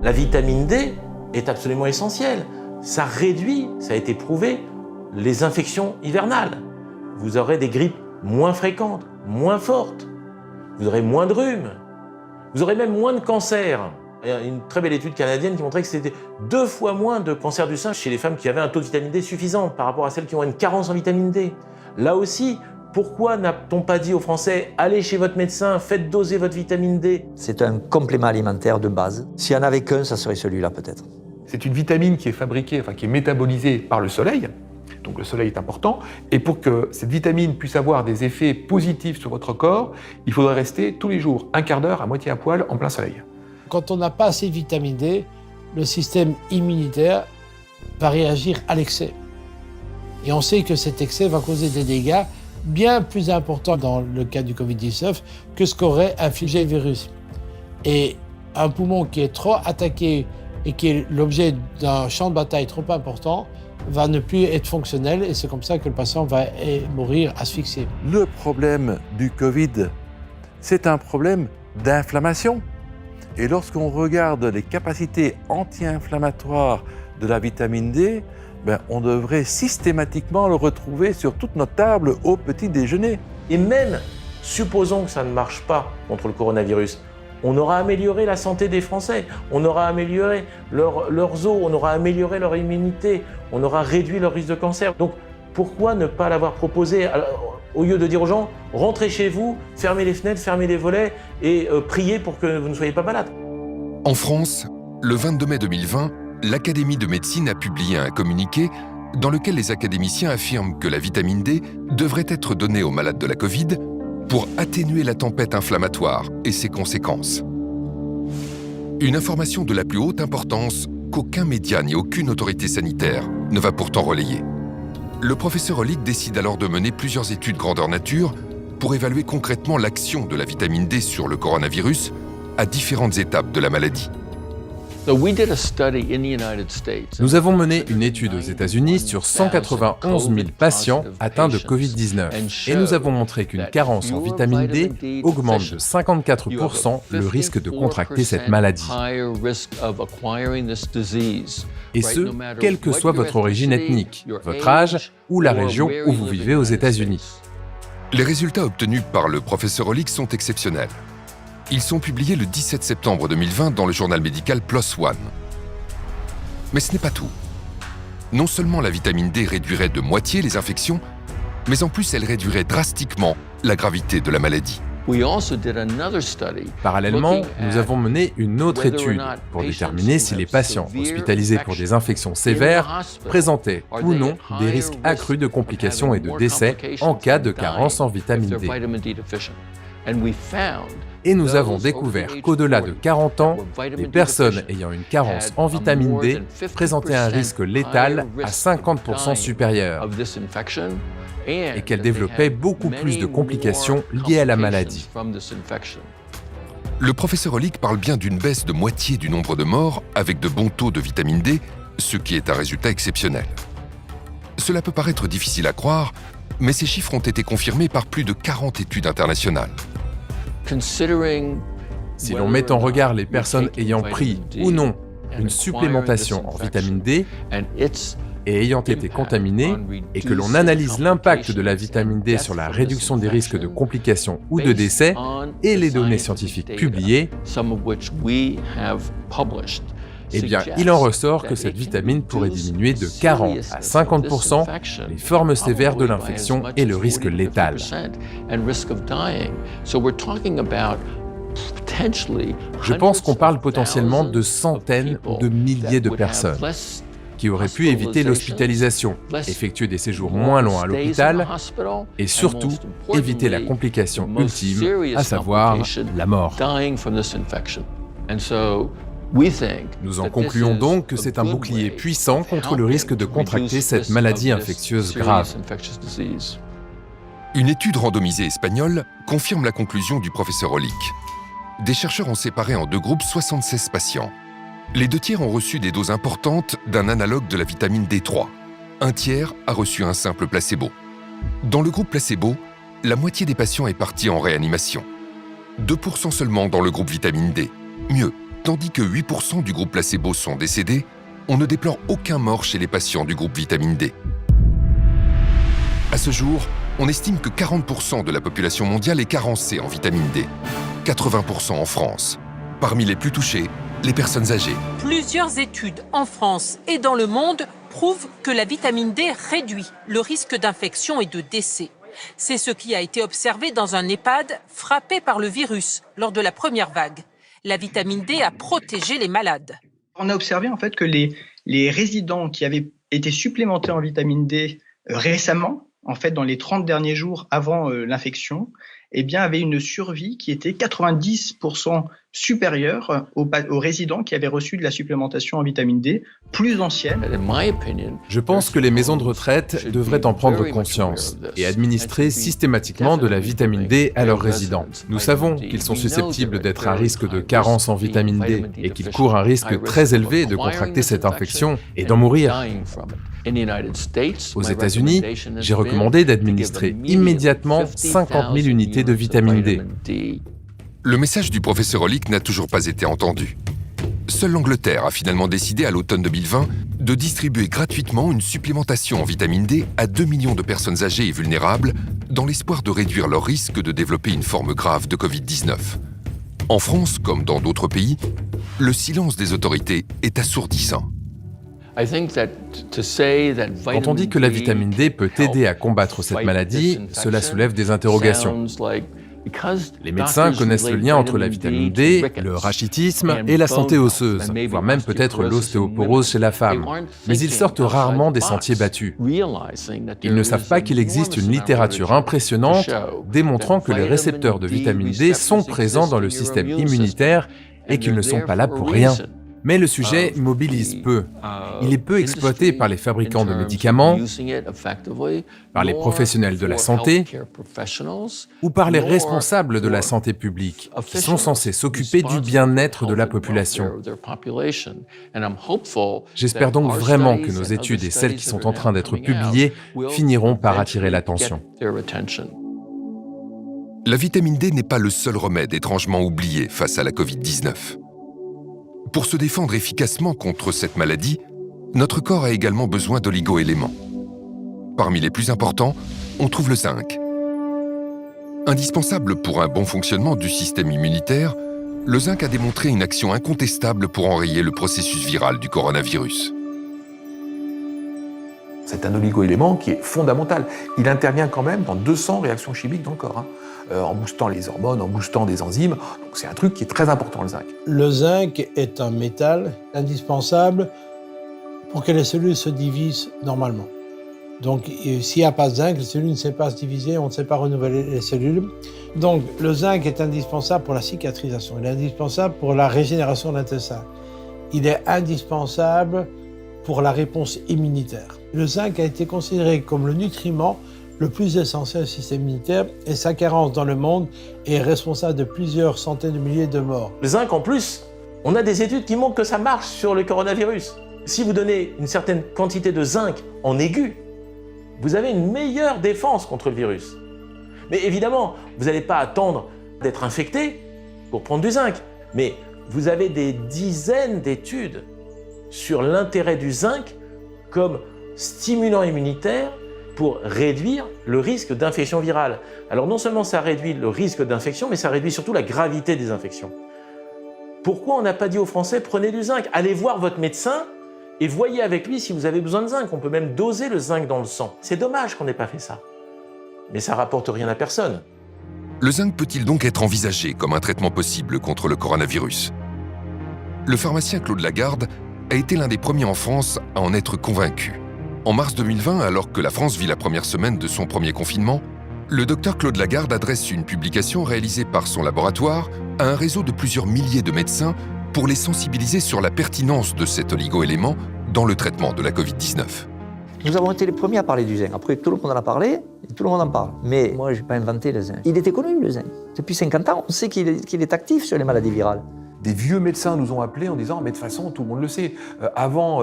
La vitamine D est absolument essentielle. Ça réduit, ça a été prouvé, les infections hivernales. Vous aurez des grippes moins fréquentes, moins fortes. Vous aurez moins de rhume. Vous aurez même moins de cancers. Il y a une très belle étude canadienne qui montrait que c'était 2 fois moins de cancer du sein chez les femmes qui avaient un taux de vitamine D suffisant par rapport à celles qui ont une carence en vitamine D. Là aussi, pourquoi n'a-t-on pas dit aux Français « Allez chez votre médecin, faites doser votre vitamine D ». C'est un complément alimentaire de base. S'il n'y en avait qu'un, ça serait celui-là peut-être. C'est une vitamine qui est fabriquée, qui est métabolisée par le soleil. Donc le soleil est important. Et pour que cette vitamine puisse avoir des effets positifs sur votre corps, il faudrait rester tous les jours, un quart d'heure à moitié à poil en plein soleil. Quand on n'a pas assez de vitamine D, le système immunitaire va réagir à l'excès. Et on sait que cet excès va causer des dégâts bien plus importants dans le cas du Covid-19 que ce qu'aurait infligé le virus. Et un poumon qui est trop attaqué et qui est l'objet d'un champ de bataille trop important va ne plus être fonctionnel et c'est comme ça que le patient va mourir asphyxié. Le problème du Covid, c'est un problème d'inflammation. Et lorsqu'on regarde les capacités anti-inflammatoires de la vitamine D, on devrait systématiquement le retrouver sur toute notre table au petit déjeuner. Et même, supposons que ça ne marche pas contre le coronavirus, on aura amélioré la santé des Français, on aura amélioré leurs os, on aura amélioré leur immunité, on aura réduit leur risque de cancer. Donc pourquoi ne pas l'avoir proposé au lieu de dire aux gens « rentrez chez vous, fermez les fenêtres, fermez les volets et priez pour que vous ne soyez pas malade ». En France, le 22 mai 2020, l'Académie de médecine a publié un communiqué dans lequel les académiciens affirment que la vitamine D devrait être donnée aux malades de la Covid pour atténuer la tempête inflammatoire et ses conséquences. Une information de la plus haute importance qu'aucun média ni aucune autorité sanitaire ne va pourtant relayer. Le professeur Hollick décide alors de mener plusieurs études grandeur nature pour évaluer concrètement l'action de la vitamine D sur le coronavirus à différentes étapes de la maladie. Nous avons mené une étude aux États-Unis sur 191 000 patients atteints de Covid-19 et nous avons montré qu'une carence en vitamine D augmente de 54% le risque de contracter cette maladie. Et ce, quelle que soit votre origine ethnique, votre âge ou la région où vous vivez aux États-Unis. Les résultats obtenus par le professeur Hollick sont exceptionnels. Ils sont publiés le 17 septembre 2020 dans le journal médical PLOS ONE. Mais ce n'est pas tout. Non seulement la vitamine D réduirait de moitié les infections, mais en plus elle réduirait drastiquement la gravité de la maladie. Parallèlement, nous avons mené une autre étude pour déterminer si les patients hospitalisés pour des infections sévères présentaient ou non des risques accrus de complications et de décès en cas de carence en vitamine D. Et nous avons découvert qu'au-delà de 40 ans, les personnes ayant une carence en vitamine D présentaient un risque létal à 50% supérieur et qu'elles développaient beaucoup plus de complications liées à la maladie. Le professeur Hollick parle bien d'une baisse de moitié du nombre de morts avec de bons taux de vitamine D, ce qui est un résultat exceptionnel. Cela peut paraître difficile à croire, mais ces chiffres ont été confirmés par plus de 40 études internationales. Si l'on met en regard les personnes ayant pris ou non une supplémentation en vitamine D et ayant été contaminés, et que l'on analyse l'impact de la vitamine D sur la réduction des risques de complications ou de décès et les données scientifiques publiées, eh bien, il en ressort que cette vitamine pourrait diminuer de 40 à 50% les formes sévères de l'infection et le risque létal. Je pense qu'on parle potentiellement de centaines ou de milliers de personnes qui auraient pu éviter l'hospitalisation, effectuer des séjours moins longs à l'hôpital et surtout éviter la complication ultime, à savoir la mort. Nous en concluons donc que c'est un bouclier puissant contre le risque de contracter cette maladie infectieuse grave. Une étude randomisée espagnole confirme la conclusion du professeur Hollick. Des chercheurs ont séparé en 2 groupes 76 patients. Les 2 tiers ont reçu des doses importantes d'un analogue de la vitamine D3. Un tiers a reçu un simple placebo. Dans le groupe placebo, la moitié des patients est partie en réanimation. 2% seulement dans le groupe vitamine D. Mieux, tandis que 8% du groupe placebo sont décédés, on ne déplore aucun mort chez les patients du groupe vitamine D. À ce jour, on estime que 40% de la population mondiale est carencée en vitamine D. 80% en France. Parmi les plus touchés, les personnes âgées. Plusieurs études en France et dans le monde prouvent que la vitamine D réduit le risque d'infection et de décès. C'est ce qui a été observé dans un EHPAD frappé par le virus lors de la première vague. La vitamine D a protégé les malades. On a observé en fait que les résidents qui avaient été supplémentés en vitamine D récemment, en fait dans les 30 derniers jours avant l'infection, eh bien, avaient une survie qui était 90% supérieure aux résidents qui avaient reçu de la supplémentation en vitamine D plus ancienne. Je pense que les maisons de retraite devraient en prendre conscience et administrer systématiquement de la vitamine D à leurs résidents. Nous savons qu'ils sont susceptibles d'être à risque de carence en vitamine D et qu'ils courent un risque très élevé de contracter cette infection et d'en mourir. Aux États-Unis, j'ai recommandé d'administrer immédiatement 50 000 unités de vitamine D. Le message du professeur Hollick n'a toujours pas été entendu. Seule l'Angleterre a finalement décidé à l'automne 2020 de distribuer gratuitement une supplémentation en vitamine D à 2 millions de personnes âgées et vulnérables dans l'espoir de réduire leur risque de développer une forme grave de Covid-19. En France, comme dans d'autres pays, le silence des autorités est assourdissant. Quand on dit que la vitamine D peut aider à combattre cette maladie, cela soulève des interrogations. Les médecins connaissent le lien entre la vitamine D, le rachitisme et la santé osseuse, voire même peut-être l'ostéoporose chez la femme. Mais ils sortent rarement des sentiers battus. Ils ne savent pas qu'il existe une littérature impressionnante démontrant que les récepteurs de vitamine D sont présents dans le système immunitaire et qu'ils ne sont pas là pour rien. Mais le sujet mobilise peu. Il est peu exploité par les fabricants de médicaments, par les professionnels de la santé ou par les responsables de la santé publique, qui sont censés s'occuper du bien-être de la population. J'espère donc vraiment que nos études et celles qui sont en train d'être publiées finiront par attirer l'attention. La vitamine D n'est pas le seul remède étrangement oublié face à la Covid-19. Pour se défendre efficacement contre cette maladie, notre corps a également besoin d'oligo-éléments. Parmi les plus importants, on trouve le zinc. Indispensable pour un bon fonctionnement du système immunitaire, le zinc a démontré une action incontestable pour enrayer le processus viral du coronavirus. C'est un oligo-élément qui est fondamental. Il intervient quand même dans 200 réactions chimiques dans le corps, en boostant les hormones, en boostant des enzymes. Donc c'est un truc qui est très important, le zinc. Le zinc est un métal indispensable pour que les cellules se divisent normalement. Donc s'il n'y a pas de zinc, les cellules ne savent pas se diviser, on ne sait pas renouveler les cellules. Donc le zinc est indispensable pour la cicatrisation, il est indispensable pour la régénération de l'intestin. Il est indispensable pour la réponse immunitaire. Le zinc a été considéré comme le nutriment le plus essentiel au système immunitaire et sa carence dans le monde est responsable de plusieurs centaines de milliers de morts. Le zinc, en plus, on a des études qui montrent que ça marche sur le coronavirus. Si vous donnez une certaine quantité de zinc en aigu, vous avez une meilleure défense contre le virus. Mais évidemment, vous n'allez pas attendre d'être infecté pour prendre du zinc. Mais vous avez des dizaines d'études sur l'intérêt du zinc comme stimulant immunitaire pour réduire le risque d'infection virale. Alors non seulement ça réduit le risque d'infection, mais ça réduit surtout la gravité des infections. Pourquoi on n'a pas dit aux Français, prenez du zinc, allez voir votre médecin et voyez avec lui si vous avez besoin de zinc. On peut même doser le zinc dans le sang. C'est dommage qu'on n'ait pas fait ça. Mais ça rapporte rien à personne. Le zinc peut-il donc être envisagé comme un traitement possible contre le coronavirus? Le pharmacien Claude Lagarde a été l'un des premiers en France à en être convaincu. En mars 2020, alors que la France vit la première semaine de son premier confinement, le docteur Claude Lagarde adresse une publication réalisée par son laboratoire à un réseau de plusieurs milliers de médecins pour les sensibiliser sur la pertinence de cet oligo-élément dans le traitement de la Covid-19. Nous avons été les premiers à parler du zinc. Après, tout le monde en a parlé, et tout le monde en parle. Mais moi, je n'ai pas inventé le zinc. Il était connu, le zinc. Depuis 50 ans, on sait qu'il est actif sur les maladies virales. Des vieux médecins nous ont appelés en disant « mais de toute façon, tout le monde le sait. Avant,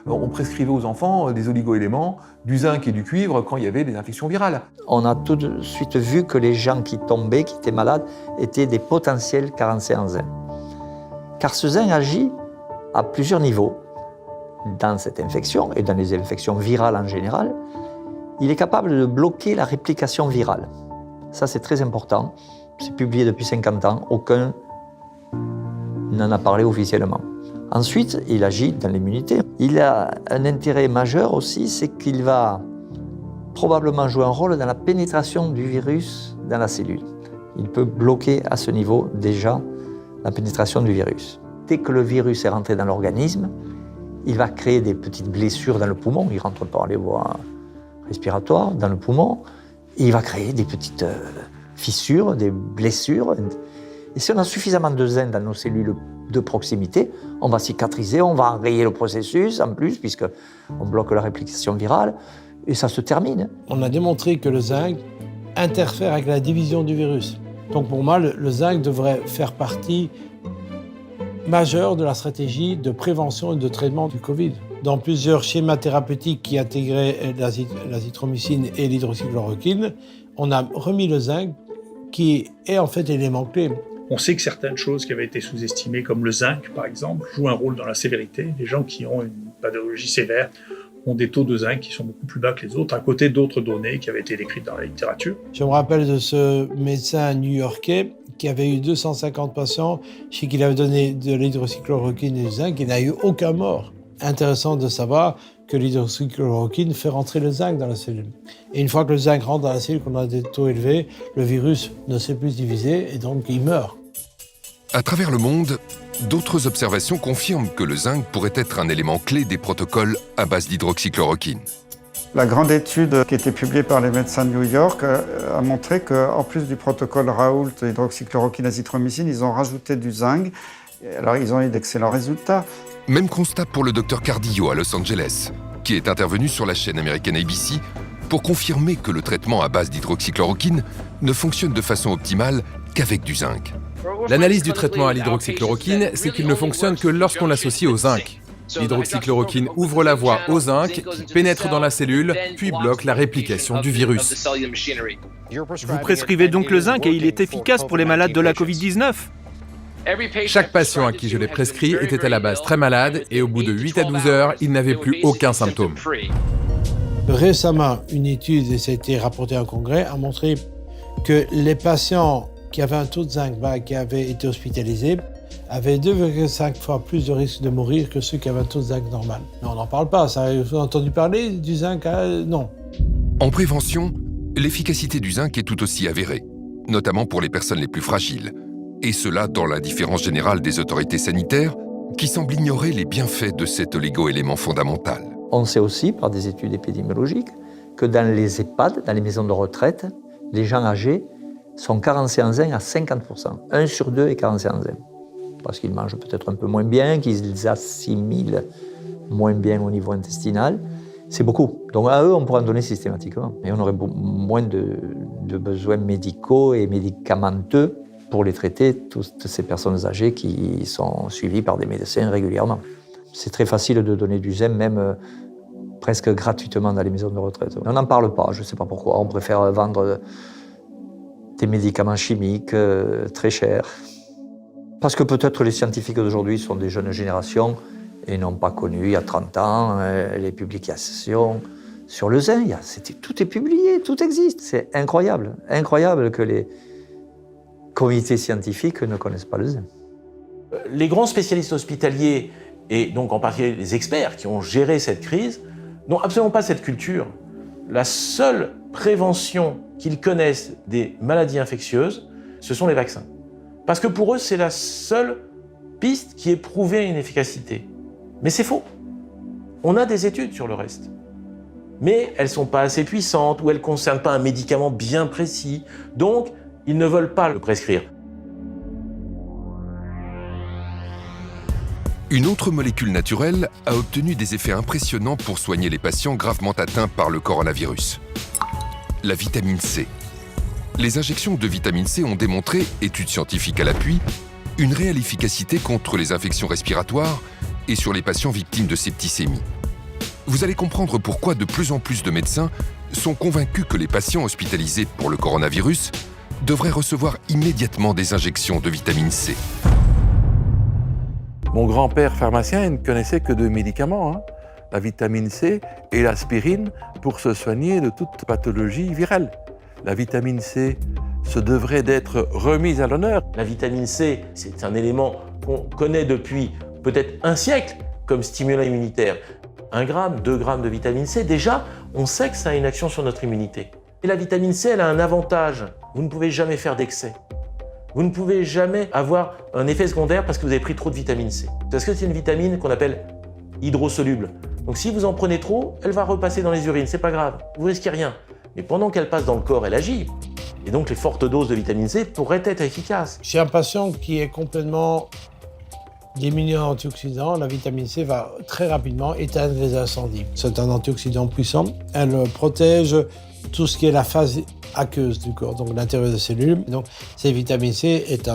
on prescrivait aux enfants des oligo-éléments, du zinc et du cuivre quand il y avait des infections virales. » On a tout de suite vu que les gens qui tombaient, qui étaient malades, étaient des potentiels carencés en zinc. Car ce zinc agit à plusieurs niveaux. Dans cette infection, et dans les infections virales en général, il est capable de bloquer la réplication virale. Ça, c'est très important. C'est publié depuis 50 ans. Aucun n'en a parlé officiellement. Ensuite, il agit dans l'immunité. Il a un intérêt majeur aussi, c'est qu'il va probablement jouer un rôle dans la pénétration du virus dans la cellule. Il peut bloquer à ce niveau déjà la pénétration du virus. Dès que le virus est rentré dans l'organisme, il va créer des petites blessures dans le poumon. Il rentre par les voies respiratoires dans le poumon. Et il va créer des petites fissures, des blessures. Et si on a suffisamment de zinc dans nos cellules de proximité, on va cicatriser, on va enrayer le processus en plus, puisqu'on bloque la réplication virale, et ça se termine. On a démontré que le zinc interfère avec la division du virus. Donc pour moi, le zinc devrait faire partie majeure de la stratégie de prévention et de traitement du Covid. Dans plusieurs schémas thérapeutiques qui intégraient l'azithromycine et l'hydroxychloroquine, on a remis le zinc qui est en fait l'élément clé. On sait que certaines choses qui avaient été sous-estimées, comme le zinc par exemple, jouent un rôle dans la sévérité. Les gens qui ont une pathologie sévère ont des taux de zinc qui sont beaucoup plus bas que les autres, à côté d'autres données qui avaient été décrites dans la littérature. Je me rappelle de ce médecin new-yorkais qui avait eu 250 patients chez qui il avait donné de l'hydroxychloroquine et du zinc, il n'a eu aucun mort. Intéressant de savoir que l'hydroxychloroquine fait rentrer le zinc dans la cellule. Et une fois que le zinc rentre dans la cellule, qu'on a des taux élevés, le virus ne sait plus se diviser et donc il meurt. À travers le monde, d'autres observations confirment que le zinc pourrait être un élément clé des protocoles à base d'hydroxychloroquine. La grande étude qui a été publiée par les médecins de New York a montré qu'en plus du protocole Raoult, hydroxychloroquine, azithromycine, ils ont rajouté du zinc. Alors ils ont eu d'excellents résultats. Même constat pour le docteur Cardillo à Los Angeles, qui est intervenu sur la chaîne américaine ABC pour confirmer que le traitement à base d'hydroxychloroquine ne fonctionne de façon optimale qu'avec du zinc. L'analyse du traitement à l'hydroxychloroquine, c'est qu'il ne fonctionne que lorsqu'on l'associe au zinc. L'hydroxychloroquine ouvre la voie au zinc, qui pénètre dans la cellule, puis bloque la réplication du virus. Vous prescrivez donc le zinc et il est efficace pour les malades de la Covid-19 ? Chaque patient à qui je l'ai prescrit était à la base très malade et au bout de 8 à 12 heures, il n'avait plus aucun symptôme. Récemment, une étude, et ça a été rapporté en congrès, a montré que les patients qui avaient un taux de zinc bas, qui avaient été hospitalisés, avaient 2,5 fois plus de risque de mourir que ceux qui avaient un taux de zinc normal. Mais on n'en parle pas, ça, vous avez entendu parler du zinc? Non. En prévention, l'efficacité du zinc est tout aussi avérée, notamment pour les personnes les plus fragiles, et cela dans l'indifférence générale des autorités sanitaires qui semblent ignorer les bienfaits de cet oligo-élément fondamental. On sait aussi, par des études épidémiologiques, que dans les EHPAD, dans les maisons de retraite, les gens âgés sont carencés en zinc à 50%. 1 sur 2 est carencé en zinc. Parce qu'ils mangent peut-être un peu moins bien, qu'ils assimilent moins bien au niveau intestinal. C'est beaucoup. Donc à eux, on pourrait en donner systématiquement. Et on aurait moins de besoins médicaux et médicamenteux pour les traiter, toutes ces personnes âgées qui sont suivies par des médecins régulièrement. C'est très facile de donner du zinc, même presque gratuitement dans les maisons de retraite. On n'en parle pas, je ne sais pas pourquoi. On préfère vendre des médicaments chimiques très chers. Parce que peut-être les scientifiques d'aujourd'hui sont des jeunes générations et n'ont pas connu il y a 30 ans les publications sur le zinc. Tout est publié, tout existe. C'est incroyable, incroyable que les comités scientifiques ne connaissent pas le zinc. Les grands spécialistes hospitaliers, et donc en particulier les experts qui ont géré cette crise, n'ont absolument pas cette culture. La seule prévention qu'ils connaissent des maladies infectieuses, ce sont les vaccins. Parce que pour eux, c'est la seule piste qui ait prouvé une efficacité. Mais c'est faux. On a des études sur le reste. Mais elles ne sont pas assez puissantes ou elles ne concernent pas un médicament bien précis. Donc, ils ne veulent pas le prescrire. Une autre molécule naturelle a obtenu des effets impressionnants pour soigner les patients gravement atteints par le coronavirus. La vitamine C. Les injections de vitamine C ont démontré, études scientifiques à l'appui, une réelle efficacité contre les infections respiratoires et sur les patients victimes de septicémie. Vous allez comprendre pourquoi de plus en plus de médecins sont convaincus que les patients hospitalisés pour le coronavirus devraient recevoir immédiatement des injections de vitamine C. Mon grand-père pharmacien ne connaissait que deux médicaments, la vitamine C et l'aspirine, pour se soigner de toute pathologie virale. La vitamine C se devrait d'être remise à l'honneur. La vitamine C, c'est un élément qu'on connaît depuis peut-être un siècle comme stimulant immunitaire. 1 gramme, 2 grammes de vitamine C, déjà, on sait que ça a une action sur notre immunité. Et la vitamine C, elle a un avantage. Vous ne pouvez jamais faire d'excès. Vous ne pouvez jamais avoir un effet secondaire parce que vous avez pris trop de vitamine C. Parce que c'est une vitamine qu'on appelle hydrosoluble. Donc si vous en prenez trop, elle va repasser dans les urines, c'est pas grave, vous risquez rien. Mais pendant qu'elle passe dans le corps, elle agit. Et donc les fortes doses de vitamine C pourraient être efficaces. Chez un patient qui est complètement diminué en antioxydants, la vitamine C va très rapidement éteindre les incendies. C'est un antioxydant puissant. Elle protège tout ce qui est la phase aqueuse du corps, donc l'intérieur des cellules. Donc, cette vitamine C est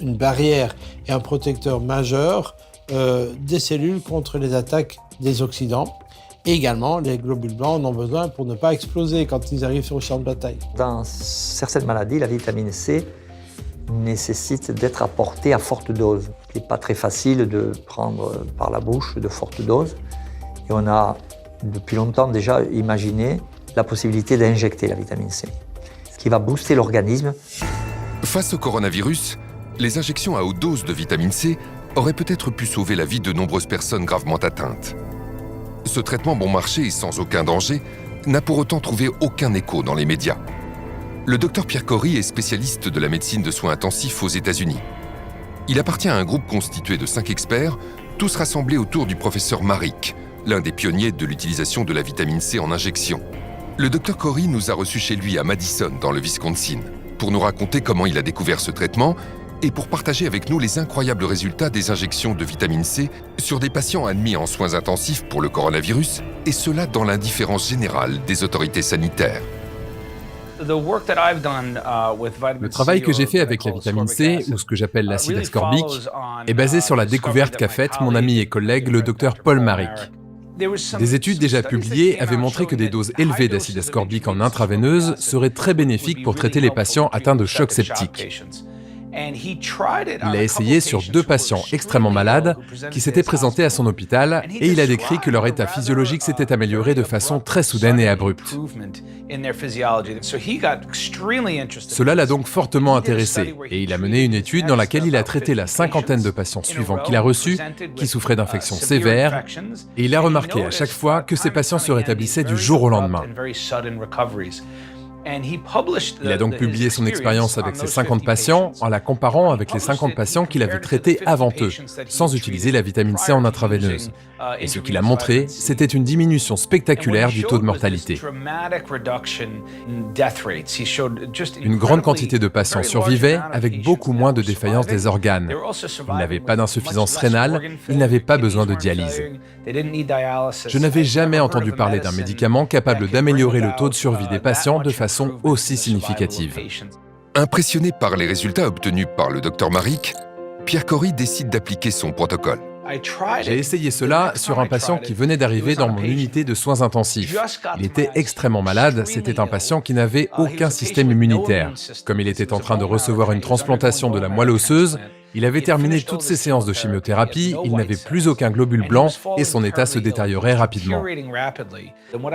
une barrière et un protecteur majeur des cellules contre les attaques des oxydants. Et également, les globules blancs en ont besoin pour ne pas exploser quand ils arrivent sur le champ de bataille. Dans certaines maladies, la vitamine C nécessite d'être apportée à forte dose. Il n'est pas très facile de prendre par la bouche de fortes doses. Et on a depuis longtemps déjà imaginé la possibilité d'injecter la vitamine C, ce qui va booster l'organisme. Face au coronavirus, les injections à haute dose de vitamine C auraient peut-être pu sauver la vie de nombreuses personnes gravement atteintes. Ce traitement bon marché et sans aucun danger n'a pour autant trouvé aucun écho dans les médias. Le docteur Pierre Corry est spécialiste de la médecine de soins intensifs aux États-Unis. Il appartient à un groupe constitué de 5 experts, tous rassemblés autour du professeur Marik, l'un des pionniers de l'utilisation de la vitamine C en injection. Le docteur Corry nous a reçus chez lui à Madison, dans le Wisconsin, pour nous raconter comment il a découvert ce traitement et pour partager avec nous les incroyables résultats des injections de vitamine C sur des patients admis en soins intensifs pour le coronavirus, et cela dans l'indifférence générale des autorités sanitaires. Le travail que j'ai fait avec la vitamine C, ou ce que j'appelle l'acide ascorbique, est basé sur la découverte qu'a faite mon ami et collègue le docteur Paul Marik. Des études déjà publiées avaient montré que des doses élevées d'acide ascorbique en intraveineuse seraient très bénéfiques pour traiter les patients atteints de choc septique. Il a essayé sur 2 patients extrêmement malades qui s'étaient présentés à son hôpital et il a décrit que leur état physiologique s'était amélioré de façon très soudaine et abrupte. Cela l'a donc fortement intéressé et il a mené une étude dans laquelle il a traité la 50aine de patients suivants qu'il a reçus qui souffraient d'infections sévères et il a remarqué à chaque fois que ces patients se rétablissaient du jour au lendemain. Il a donc publié son expérience avec ces 50 patients en la comparant avec les 50 patients qu'il avait traités avant eux, sans utiliser la vitamine C en intraveineuse. Et ce qu'il a montré, c'était une diminution spectaculaire du taux de mortalité. Une grande quantité de patients survivaient avec beaucoup moins de défaillance des organes. Ils n'avaient pas d'insuffisance rénale, ils n'avaient pas besoin de dialyse. Je n'avais jamais entendu parler d'un médicament capable d'améliorer le taux de survie des patients de façon aussi significative. Impressionné par les résultats obtenus par le docteur Marik, Pierre Corry décide d'appliquer son protocole. J'ai essayé cela sur un patient qui venait d'arriver dans mon unité de soins intensifs. Il était extrêmement malade, c'était un patient qui n'avait aucun système immunitaire. Comme il était en train de recevoir une transplantation de la moelle osseuse, Il avait terminé toutes ses séances de chimiothérapie, il n'avait plus aucun globule blanc et son état se détériorait rapidement.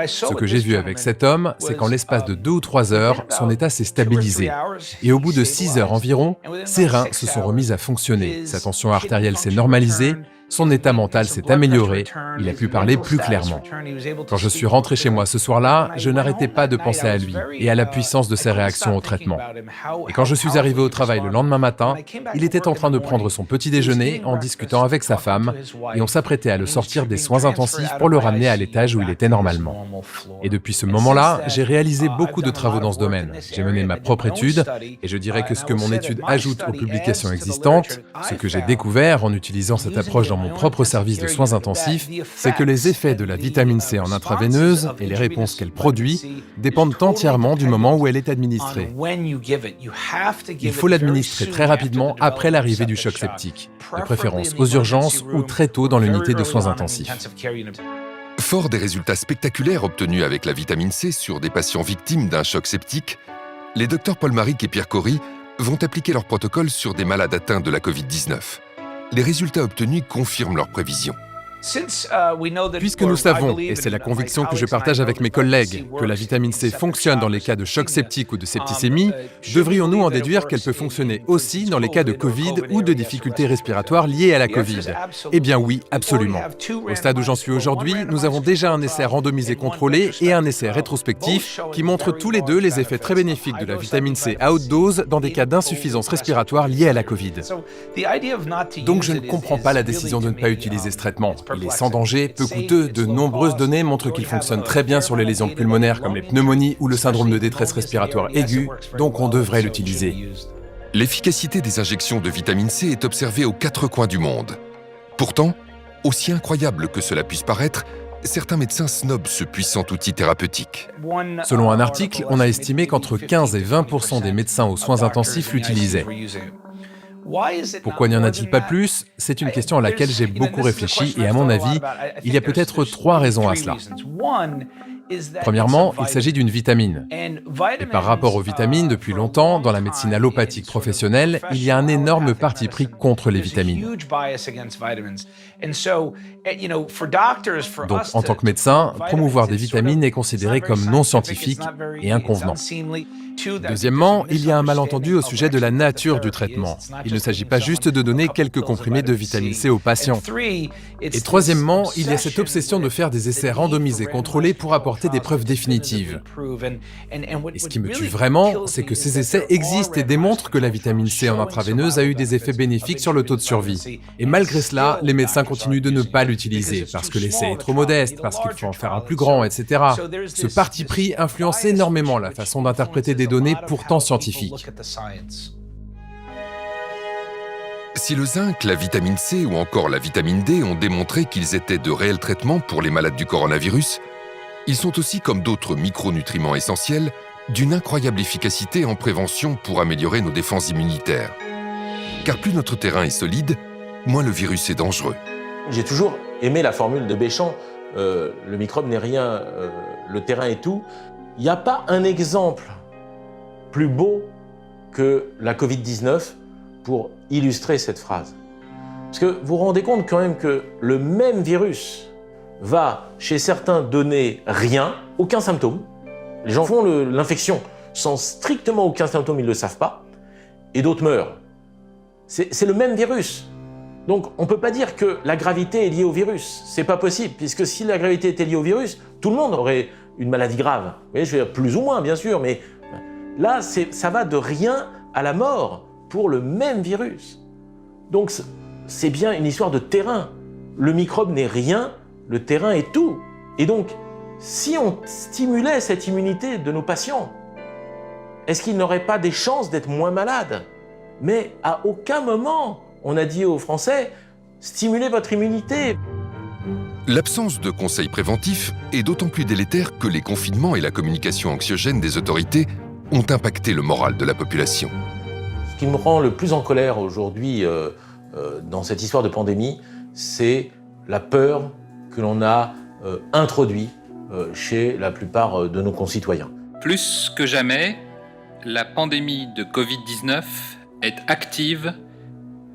Ce que j'ai vu avec cet homme, c'est qu'en l'espace de 2 ou 3 heures, son état s'est stabilisé. Et au bout de 6 heures environ, ses reins se sont remis à fonctionner, sa tension artérielle s'est normalisée, son état mental s'est amélioré, il a pu parler plus clairement. Quand je suis rentré chez moi ce soir-là, je n'arrêtais pas de penser à lui et à la puissance de ses réactions au traitement. Et quand je suis arrivé au travail le lendemain matin, il était en train de prendre son petit déjeuner en discutant avec sa femme et on s'apprêtait à le sortir des soins intensifs pour le ramener à l'étage où il était normalement. Et depuis ce moment-là, j'ai réalisé beaucoup de travaux dans ce domaine. J'ai mené ma propre étude et je dirais que ce que mon étude ajoute aux publications existantes, ce que j'ai découvert en utilisant cette approche dans mon propre service de soins intensifs, c'est que les effets de la vitamine C en intraveineuse et les réponses qu'elle produit dépendent entièrement du moment où elle est administrée. Il faut l'administrer très rapidement après l'arrivée du choc septique, de préférence aux urgences ou très tôt dans l'unité de soins intensifs. Fort des résultats spectaculaires obtenus avec la vitamine C sur des patients victimes d'un choc septique, les docteurs Paul Marik et Pierre Cory vont appliquer leur protocole sur des malades atteints de la Covid-19. Les résultats obtenus confirment leurs prévisions. Puisque nous savons, et c'est la conviction que je partage avec mes collègues, que la vitamine C fonctionne dans les cas de choc septique ou de septicémie, devrions-nous en déduire qu'elle peut fonctionner aussi dans les cas de Covid ou de difficultés respiratoires liées à la Covid? Eh bien oui, absolument. Au stade où j'en suis aujourd'hui, nous avons déjà un essai randomisé contrôlé et un essai rétrospectif qui montrent tous les deux les effets très bénéfiques de la vitamine C à haute dose dans des cas d'insuffisance respiratoire liée à la Covid. Donc je ne comprends pas la décision de ne pas utiliser ce traitement. Il est sans danger, peu coûteux, de nombreuses données montrent qu'il fonctionne très bien sur les lésions pulmonaires comme les pneumonies ou le syndrome de détresse respiratoire aiguë, donc on devrait l'utiliser. L'efficacité des injections de vitamine C est observée aux 4 coins du monde. Pourtant, aussi incroyable que cela puisse paraître, certains médecins snobent ce puissant outil thérapeutique. Selon un article, on a estimé qu'entre 15 et 20% des médecins aux soins intensifs l'utilisaient. Pourquoi n'y en a-t-il pas plus? C'est une question à laquelle j'ai beaucoup réfléchi et à mon avis, il y a peut-être 3 raisons à cela. Premièrement, il s'agit d'une vitamine. Et par rapport aux vitamines, depuis longtemps, dans la médecine allopathique professionnelle, il y a un énorme parti pris contre les vitamines. Donc, en tant que médecin, promouvoir des vitamines est considéré comme non scientifique et inconvenant. Deuxièmement, il y a un malentendu au sujet de la nature du traitement. Il ne s'agit pas juste de donner quelques comprimés de vitamine C aux patients. Et troisièmement, il y a cette obsession de faire des essais randomisés contrôlés pour apporter des preuves définitives. Et ce qui me tue vraiment, c'est que ces essais existent et démontrent que la vitamine C en intraveineuse a eu des effets bénéfiques sur le taux de survie. Et malgré cela, les médecins continuent de ne pas l'utiliser, parce que l'essai est trop modeste, parce qu'il faut en faire un plus grand, etc. Ce parti pris influence énormément la façon d'interpréter des données pourtant scientifiques. Si le zinc, la vitamine C ou encore la vitamine D ont démontré qu'ils étaient de réels traitements pour les malades du coronavirus, ils sont aussi, comme d'autres micronutriments essentiels, d'une incroyable efficacité en prévention pour améliorer nos défenses immunitaires. Car plus notre terrain est solide, moins le virus est dangereux. J'ai toujours aimé la formule de Béchamp, le microbe n'est rien, le terrain est tout. Il n'y a pas un exemple plus beau que la Covid-19 pour illustrer cette phrase. Parce que vous vous rendez compte quand même que le même virus va, chez certains, donner rien, aucun symptôme. Les gens font l'infection sans strictement aucun symptôme, ils ne le savent pas, et d'autres meurent. C'est le même virus. Donc on ne peut pas dire que la gravité est liée au virus. C'est pas possible, puisque si la gravité était liée au virus, tout le monde aurait une maladie grave. Vous voyez, je veux dire, plus ou moins, bien sûr, mais là, ça va de rien à la mort pour le même virus. Donc c'est bien une histoire de terrain. Le microbe n'est rien, le terrain est tout. Et donc, si on stimulait cette immunité de nos patients, est-ce qu'ils n'auraient pas des chances d'être moins malades? Mais à aucun moment, on a dit aux Français, stimulez votre immunité. L'absence de conseils préventifs est d'autant plus délétère que les confinements et la communication anxiogène des autorités ont impacté le moral de la population. Ce qui me rend le plus en colère aujourd'hui dans cette histoire de pandémie, c'est la peur que l'on a introduite chez la plupart de nos concitoyens. Plus que jamais, la pandémie de Covid-19 est active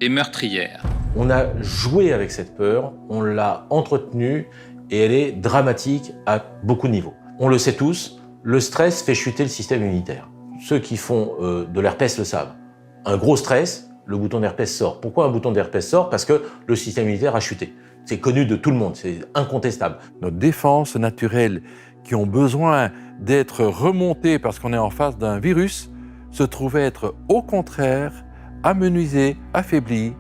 et meurtrière. On a joué avec cette peur, on l'a entretenue et elle est dramatique à beaucoup de niveaux. On le sait tous, le stress fait chuter le système immunitaire. Ceux qui font de l'herpès le savent. Un gros stress, le bouton d'herpès sort. Pourquoi un bouton d'herpès sort? Parce que le système immunitaire a chuté. C'est connu de tout le monde, c'est incontestable. Nos défenses naturelles qui ont besoin d'être remontées parce qu'on est en face d'un virus se trouvent être au contraire amenuisées, affaiblies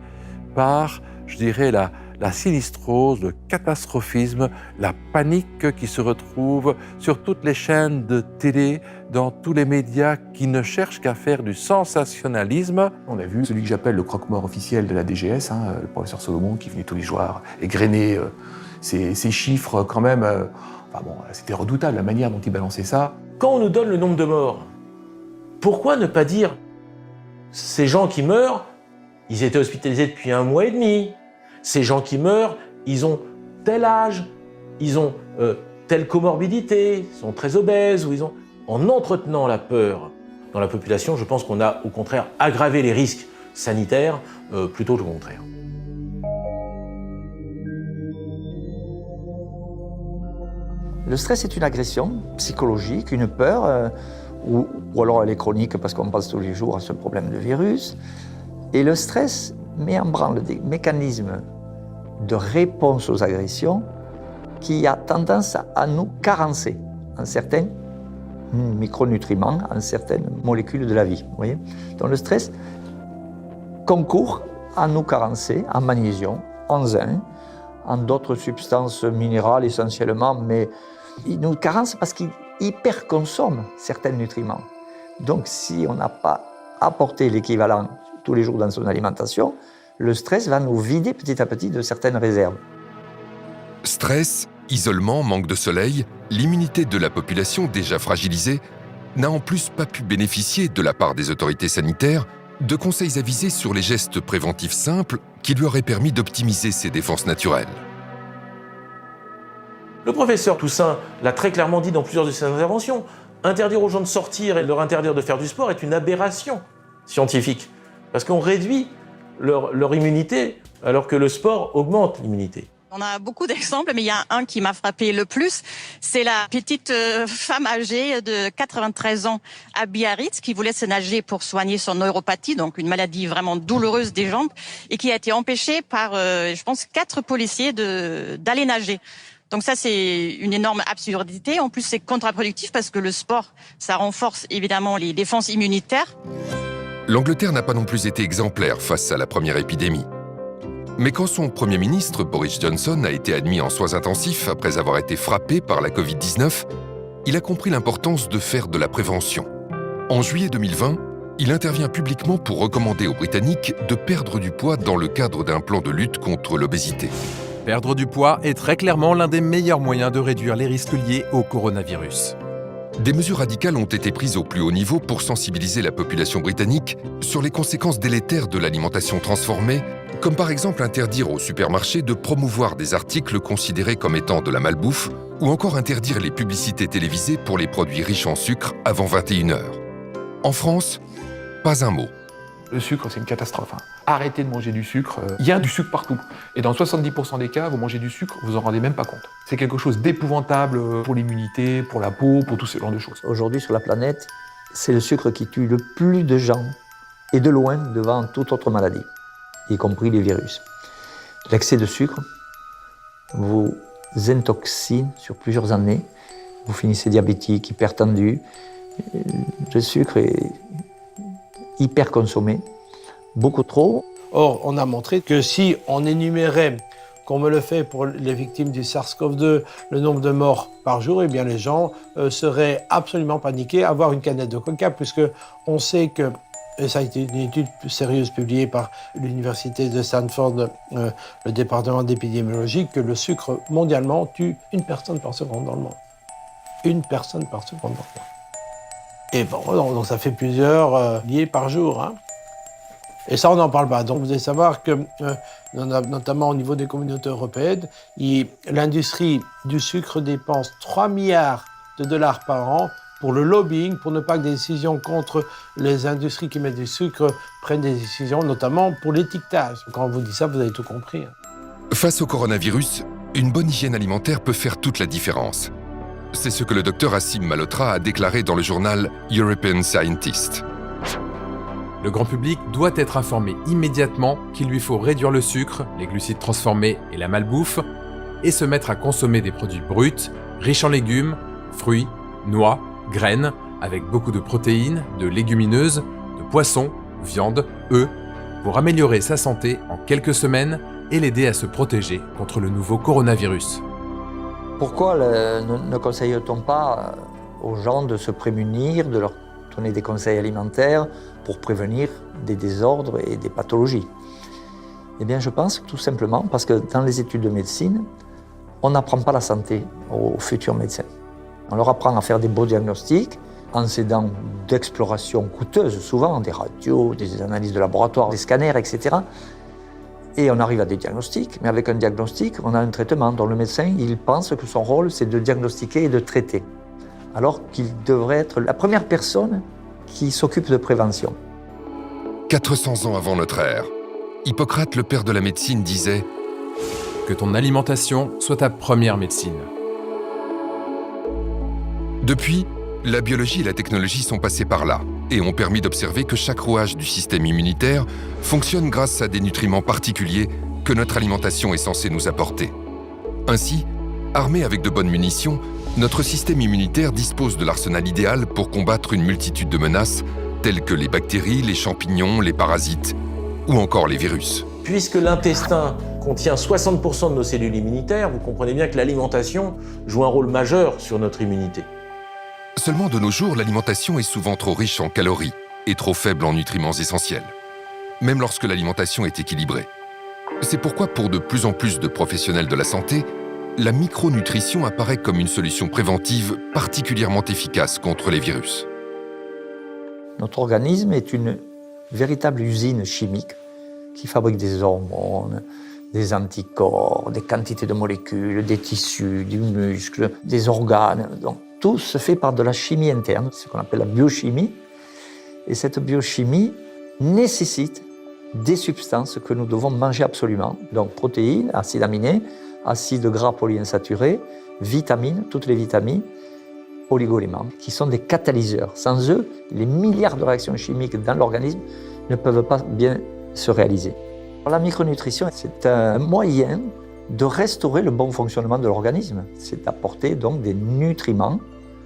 par, je dirais, la sinistrose, le catastrophisme, la panique qui se retrouve sur toutes les chaînes de télé, dans tous les médias qui ne cherchent qu'à faire du sensationnalisme. On a vu celui que j'appelle le croque-mort officiel de la DGS, le professeur Solomon, qui venait tous les jours égrener ces chiffres quand même. C'était redoutable la manière dont il balançait ça. Quand on nous donne le nombre de morts, pourquoi ne pas dire ces gens qui meurent, ils étaient hospitalisés depuis 1 mois et demi. Ces gens qui meurent, ils ont tel âge, ils ont telle comorbidité, ils sont très obèses, ou ils ont... En entretenant la peur dans la population, je pense qu'on a au contraire aggravé les risques sanitaires plutôt que le contraire. Le stress est une agression psychologique, une peur, ou alors elle est chronique parce qu'on pense tous les jours à ce problème de virus. Et le stress met en branle des mécanismes de réponse aux agressions qui a tendance à nous carencer en certains micronutriments, en certaines molécules de la vie. Vous voyez ? Donc le stress concourt à nous carencer en magnésium, en zinc, en d'autres substances minérales essentiellement, mais il nous carence parce qu'il hyperconsomme certains nutriments. Donc si on n'a pas apporté l'équivalent tous les jours dans son alimentation, le stress va nous vider petit à petit de certaines réserves. Stress, isolement, manque de soleil, l'immunité de la population déjà fragilisée n'a en plus pas pu bénéficier de la part des autorités sanitaires de conseils avisés sur les gestes préventifs simples qui lui auraient permis d'optimiser ses défenses naturelles. Le professeur Toussaint l'a très clairement dit dans plusieurs de ses interventions. Interdire aux gens de sortir et leur interdire de faire du sport est une aberration scientifique. Parce qu'on réduit leur immunité alors que le sport augmente l'immunité. On a beaucoup d'exemples, mais il y a un qui m'a frappé le plus. C'est la petite femme âgée de 93 ans à Biarritz qui voulait se nager pour soigner son neuropathie, donc une maladie vraiment douloureuse des jambes, et qui a été empêchée par, je pense, 4 policiers d'aller nager. Donc ça, c'est une énorme absurdité. En plus, c'est contre-productif parce que le sport, ça renforce évidemment les défenses immunitaires. L'Angleterre n'a pas non plus été exemplaire face à la première épidémie. Mais quand son Premier ministre, Boris Johnson, a été admis en soins intensifs après avoir été frappé par la Covid-19, il a compris l'importance de faire de la prévention. En juillet 2020, il intervient publiquement pour recommander aux Britanniques de perdre du poids dans le cadre d'un plan de lutte contre l'obésité. Perdre du poids est très clairement l'un des meilleurs moyens de réduire les risques liés au coronavirus. Des mesures radicales ont été prises au plus haut niveau pour sensibiliser la population britannique sur les conséquences délétères de l'alimentation transformée, comme par exemple interdire aux supermarchés de promouvoir des articles considérés comme étant de la malbouffe, ou encore interdire les publicités télévisées pour les produits riches en sucre avant 21h. En France, pas un mot. Le sucre, c'est une catastrophe. Arrêtez de manger du sucre. Il y a du sucre partout. Et dans 70% des cas, vous mangez du sucre, vous en rendez même pas compte. C'est quelque chose d'épouvantable pour l'immunité, pour la peau, pour tous ces genres de choses. Aujourd'hui, sur la planète, c'est le sucre qui tue le plus de gens, et de loin devant toute autre maladie, y compris les virus. L'excès de sucre vous intoxine sur plusieurs années. Vous finissez diabétique, hypertendu. Le sucre est hyper consommé, beaucoup trop. Or, on a montré que si on énumérait, comme on le fait pour les victimes du SARS-CoV-2, le nombre de morts par jour, eh bien les gens seraient absolument paniqués à avoir une canette de coca, puisque on sait que, et ça a été une étude sérieuse publiée par l'université de Stanford, le département d'épidémiologie, que le sucre mondialement tue 1 personne par seconde dans le monde. 1 personne par seconde dans le monde. Et bon, donc ça fait plusieurs liés par jour. Hein. Et ça, on n'en parle pas. Donc vous devez savoir que, notamment au niveau des communautés européennes, l'industrie du sucre dépense 3 milliards de dollars par an pour le lobbying, pour ne pas que des décisions contre les industries qui mettent du sucre prennent des décisions, notamment pour l'étiquetage. Quand on vous dit ça, vous avez tout compris. Face au coronavirus, une bonne hygiène alimentaire peut faire toute la différence. C'est ce que le docteur Assim Malhotra a déclaré dans le journal European Scientist. Le grand public doit être informé immédiatement qu'il lui faut réduire le sucre, les glucides transformés et la malbouffe, et se mettre à consommer des produits bruts, riches en légumes, fruits, noix, graines, avec beaucoup de protéines, de légumineuses, de poissons, viande, œufs, pour améliorer sa santé en quelques semaines et l'aider à se protéger contre le nouveau coronavirus. Pourquoi ne conseille-t-on pas aux gens de se prémunir, de leur donner des conseils alimentaires pour prévenir des désordres et des pathologies? Eh bien, je pense tout simplement parce que dans les études de médecine, on n'apprend pas la santé aux futurs médecins. On leur apprend à faire des beaux diagnostics en s'aidant d'explorations coûteuses, souvent des radios, des analyses de laboratoire, des scanners, etc. Et on arrive à des diagnostics, mais avec un diagnostic, on a un traitement dont le médecin, il pense que son rôle, c'est de diagnostiquer et de traiter, alors qu'il devrait être la première personne qui s'occupe de prévention. 400 ans avant notre ère, Hippocrate, le père de la médecine, disait que ton alimentation soit ta première médecine. Depuis, la biologie et la technologie sont passées par là et ont permis d'observer que chaque rouage du système immunitaire fonctionne grâce à des nutriments particuliers que notre alimentation est censée nous apporter. Ainsi, armé avec de bonnes munitions, notre système immunitaire dispose de l'arsenal idéal pour combattre une multitude de menaces telles que les bactéries, les champignons, les parasites ou encore les virus. Puisque l'intestin contient 60% de nos cellules immunitaires, vous comprenez bien que l'alimentation joue un rôle majeur sur notre immunité. Seulement de nos jours, l'alimentation est souvent trop riche en calories et trop faible en nutriments essentiels, même lorsque l'alimentation est équilibrée. C'est pourquoi pour de plus en plus de professionnels de la santé, la micronutrition apparaît comme une solution préventive particulièrement efficace contre les virus. Notre organisme est une véritable usine chimique qui fabrique des hormones, des anticorps, des quantités de molécules, des tissus, du muscle, des organes. Donc, tout se fait par de la chimie interne, ce qu'on appelle la biochimie. Et cette biochimie nécessite des substances que nous devons manger absolument. Donc protéines, acides aminés, acides gras polyinsaturés, vitamines, toutes les vitamines, oligo-éléments, qui sont des catalyseurs. Sans eux, les milliards de réactions chimiques dans l'organisme ne peuvent pas bien se réaliser. La micronutrition, c'est un moyen de restaurer le bon fonctionnement de l'organisme. C'est d'apporter donc des nutriments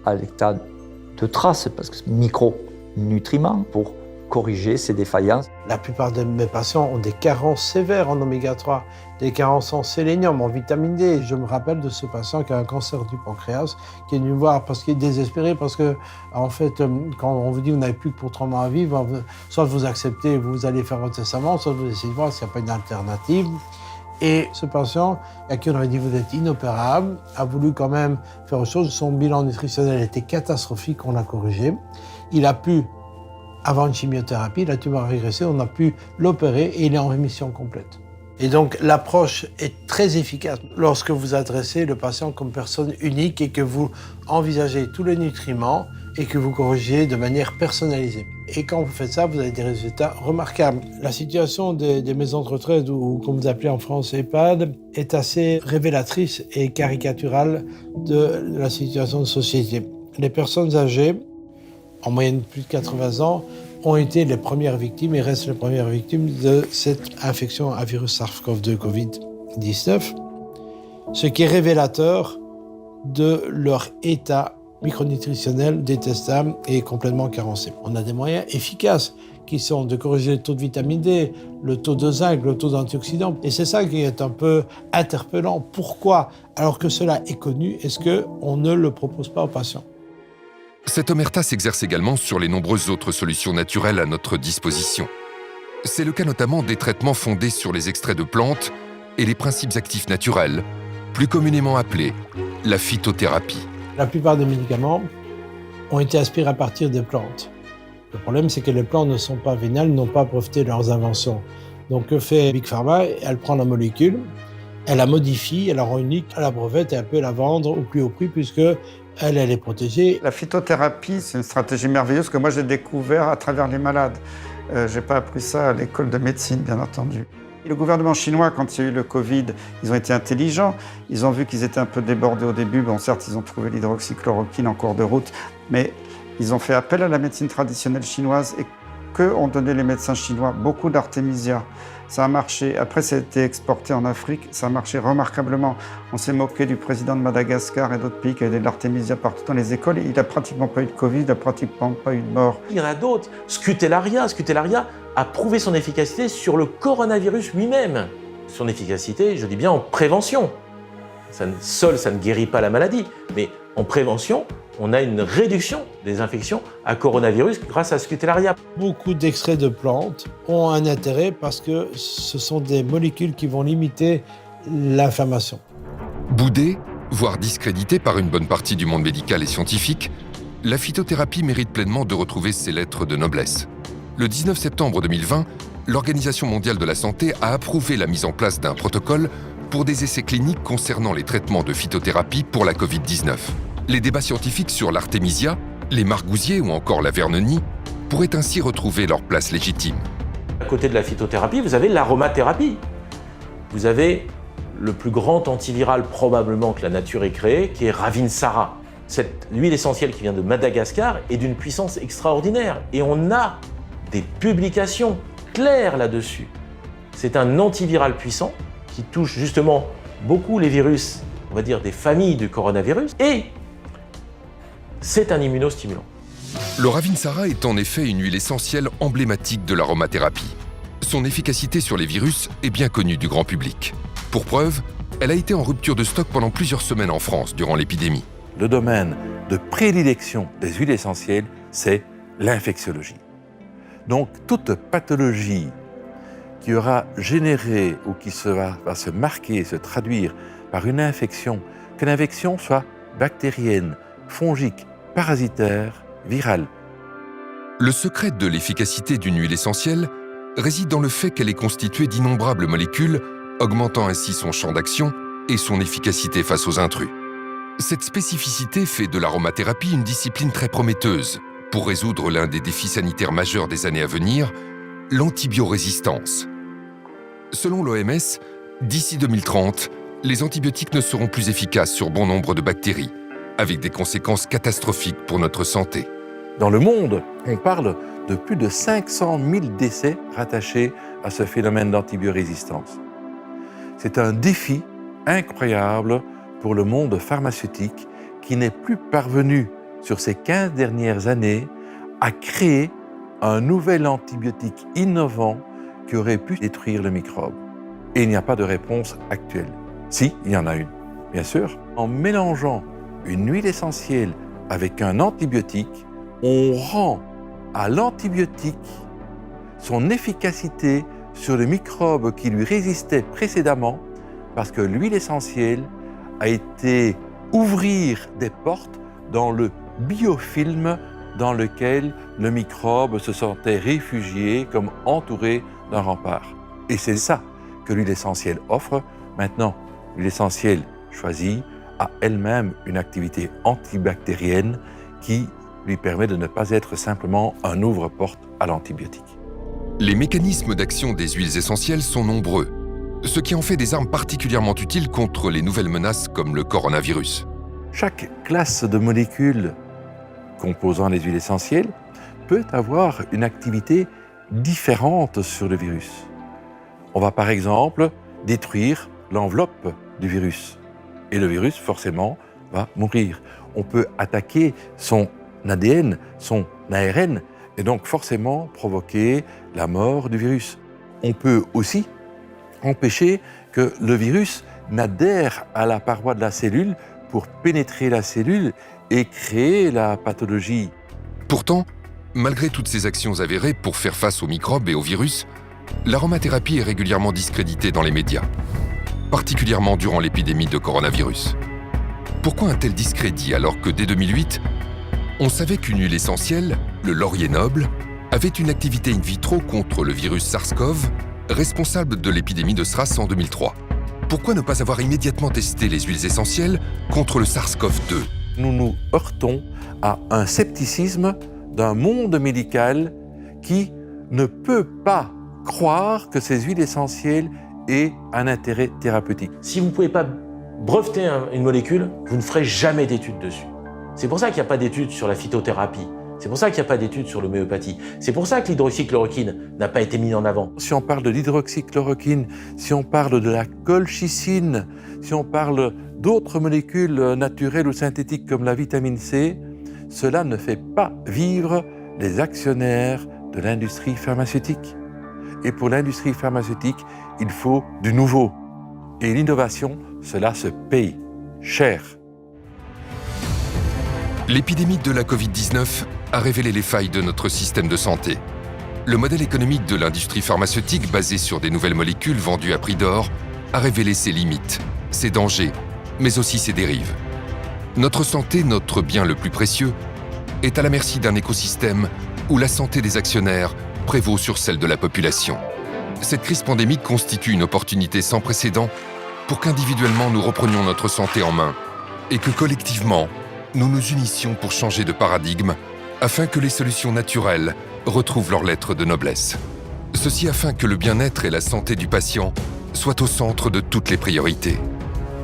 à l'état de trace, parce que c'est micronutriments pour corriger ces défaillances. La plupart de mes patients ont des carences sévères en oméga 3, des carences en sélénium, en vitamine D. Je me rappelle de ce patient qui a un cancer du pancréas, qui est venu me voir parce qu'il est désespéré, parce que, en fait, quand on vous dit que vous n'avez plus que pour 3 mois à vivre, soit vous acceptez, vous allez faire votre testament, soit vous essayez de voir s'il n'y a pas une alternative. Et ce patient, à qui on aurait dit vous êtes inopérable, a voulu quand même faire autre chose. Son bilan nutritionnel était catastrophique, on l'a corrigé. Il a pu, avant une chimiothérapie, la tumeur a régressé, on a pu l'opérer et il est en rémission complète. Et donc l'approche est très efficace lorsque vous adressez le patient comme personne unique et que vous envisagez tous les nutriments et que vous corrigez de manière personnalisée. Et quand vous faites ça, vous avez des résultats remarquables. La situation des maisons de retraite, ou comme vous appelez en France EHPAD, est assez révélatrice et caricaturale de la situation de société. Les personnes âgées, en moyenne plus de 80 ans, ont été les premières victimes et restent les premières victimes de cette infection à virus SARS-CoV-2 Covid-19, ce qui est révélateur de leur état micronutritionnel détestable et complètement carencé. On a des moyens efficaces qui sont de corriger le taux de vitamine D, le taux de zinc, le taux d'antioxydants. Et c'est ça qui est un peu interpellant. Pourquoi, alors que cela est connu, est-ce qu'on ne le propose pas aux patients ? Cette omerta s'exerce également sur les nombreuses autres solutions naturelles à notre disposition. C'est le cas notamment des traitements fondés sur les extraits de plantes et les principes actifs naturels, plus communément appelés la phytothérapie. La plupart des médicaments ont été aspirés à partir des plantes. Le problème, c'est que les plantes ne sont pas vénales, n'ont pas breveté leurs inventions. Donc, que fait Big Pharma ? Elle prend la molécule, elle la modifie, elle la rend unique, elle la brevette et elle peut la vendre au plus haut prix puisque elle est protégée. La phytothérapie, c'est une stratégie merveilleuse que moi j'ai découvert à travers les malades. Je n'ai pas appris ça à l'école de médecine, bien entendu. Et le gouvernement chinois, quand il y a eu le Covid, ils ont été intelligents. Ils ont vu qu'ils étaient un peu débordés au début. Bon, certes, ils ont trouvé l'hydroxychloroquine en cours de route, mais ils ont fait appel à la médecine traditionnelle chinoise. Et que ont donné les médecins chinois? Beaucoup d'artémisia. Ça a marché. Après, ça a été exporté en Afrique. Ça a marché remarquablement. On s'est moqué du président de Madagascar et d'autres pays qui avaient de l'artémisia partout dans les écoles. Il n'a pratiquement pas eu de Covid, il n'a pratiquement pas eu de mort. Il y en a d'autres. Scutellaria a prouvé son efficacité sur le coronavirus lui-même. Son efficacité, je dis bien en prévention. Seul, ça ne guérit pas la maladie, mais en prévention, on a une réduction des infections à coronavirus grâce à Scutellaria. Beaucoup d'extraits de plantes ont un intérêt parce que ce sont des molécules qui vont limiter l'inflammation. Boudée, voire discréditée par une bonne partie du monde médical et scientifique, la phytothérapie mérite pleinement de retrouver ses lettres de noblesse. Le 19 septembre 2020, l'Organisation mondiale de la santé a approuvé la mise en place d'un protocole pour des essais cliniques concernant les traitements de phytothérapie pour la Covid-19. Les débats scientifiques sur l'artémisia, les margousiers ou encore la vernonie pourraient ainsi retrouver leur place légitime. À côté de la phytothérapie, vous avez l'aromathérapie. Vous avez le plus grand antiviral probablement que la nature ait créé, qui est Ravinsara. Cette huile essentielle qui vient de Madagascar est d'une puissance extraordinaire. Et on a des publications claires là-dessus. C'est un antiviral puissant qui touche justement beaucoup les virus, on va dire des familles du coronavirus, et c'est un immunostimulant. Le Ravinsara est en effet une huile essentielle emblématique de l'aromathérapie. Son efficacité sur les virus est bien connue du grand public. Pour preuve, elle a été en rupture de stock pendant plusieurs semaines en France durant l'épidémie. Le domaine de prédilection des huiles essentielles, c'est l'infectiologie. Donc toute pathologie qui aura généré ou qui va se marquer, se traduire par une infection, que l'infection soit bactérienne, fongique, parasitaire, virale. Le secret de l'efficacité d'une huile essentielle réside dans le fait qu'elle est constituée d'innombrables molécules, augmentant ainsi son champ d'action et son efficacité face aux intrus. Cette spécificité fait de l'aromathérapie une discipline très prometteuse pour résoudre l'un des défis sanitaires majeurs des années à venir, l'antibiorésistance. Selon l'OMS, d'ici 2030, les antibiotiques ne seront plus efficaces sur bon nombre de bactéries, avec des conséquences catastrophiques pour notre santé. Dans le monde, on parle de plus de 500 000 décès rattachés à ce phénomène d'antibiorésistance. C'est un défi incroyable pour le monde pharmaceutique qui n'est plus parvenu, sur ces 15 dernières années, à créer un nouvel antibiotique innovant qui aurait pu détruire le microbe. Et il n'y a pas de réponse actuelle. Si, il y en a une, bien sûr. En mélangeant une huile essentielle avec un antibiotique, on rend à l'antibiotique son efficacité sur le microbe qui lui résistait précédemment, parce que l'huile essentielle a été ouvrir des portes dans le biofilm dans lequel le microbe se sentait réfugié comme entouré d'un rempart. Et c'est ça que l'huile essentielle offre. Maintenant, l'huile essentielle choisie a elle-même une activité antibactérienne qui lui permet de ne pas être simplement un ouvre-porte à l'antibiotique. Les mécanismes d'action des huiles essentielles sont nombreux, ce qui en fait des armes particulièrement utiles contre les nouvelles menaces comme le coronavirus. Chaque classe de molécules composant les huiles essentielles peut avoir une activité différente sur le virus. On va par exemple détruire l'enveloppe du virus et le virus forcément va mourir. On peut attaquer son ADN, son ARN et donc forcément provoquer la mort du virus. On peut aussi empêcher que le virus n'adhère à la paroi de la cellule pour pénétrer la cellule et créer la pathologie. Pourtant, malgré toutes ces actions avérées pour faire face aux microbes et aux virus, l'aromathérapie est régulièrement discréditée dans les médias, particulièrement durant l'épidémie de coronavirus. Pourquoi un tel discrédit alors que dès 2008, on savait qu'une huile essentielle, le laurier noble, avait une activité in vitro contre le virus SARS-CoV, responsable de l'épidémie de SRAS en 2003. Pourquoi ne pas avoir immédiatement testé les huiles essentielles contre le SARS-CoV-2, Nous nous heurtons à un scepticisme d'un monde médical qui ne peut pas croire que ces huiles essentielles aient un intérêt thérapeutique. Si vous ne pouvez pas breveter une molécule, vous ne ferez jamais d'études dessus. C'est pour ça qu'il n'y a pas d'études sur la phytothérapie. C'est pour ça qu'il n'y a pas d'études sur l'homéopathie. C'est pour ça que l'hydroxychloroquine n'a pas été mis en avant. Si on parle de l'hydroxychloroquine, si on parle de la colchicine, si on parle d'autres molécules naturelles ou synthétiques comme la vitamine C, cela ne fait pas vivre les actionnaires de l'industrie pharmaceutique. Et pour l'industrie pharmaceutique, il faut du nouveau. Et l'innovation, cela se paye cher. L'épidémie de la Covid-19 a révélé les failles de notre système de santé. Le modèle économique de l'industrie pharmaceutique, basé sur des nouvelles molécules vendues à prix d'or, a révélé ses limites, ses dangers, mais aussi ses dérives. Notre santé, notre bien le plus précieux, est à la merci d'un écosystème où la santé des actionnaires prévaut sur celle de la population. Cette crise pandémique constitue une opportunité sans précédent pour qu'individuellement nous reprenions notre santé en main et que collectivement, nous nous unissions pour changer de paradigme afin que les solutions naturelles retrouvent leur lettre de noblesse. Ceci afin que le bien-être et la santé du patient soient au centre de toutes les priorités.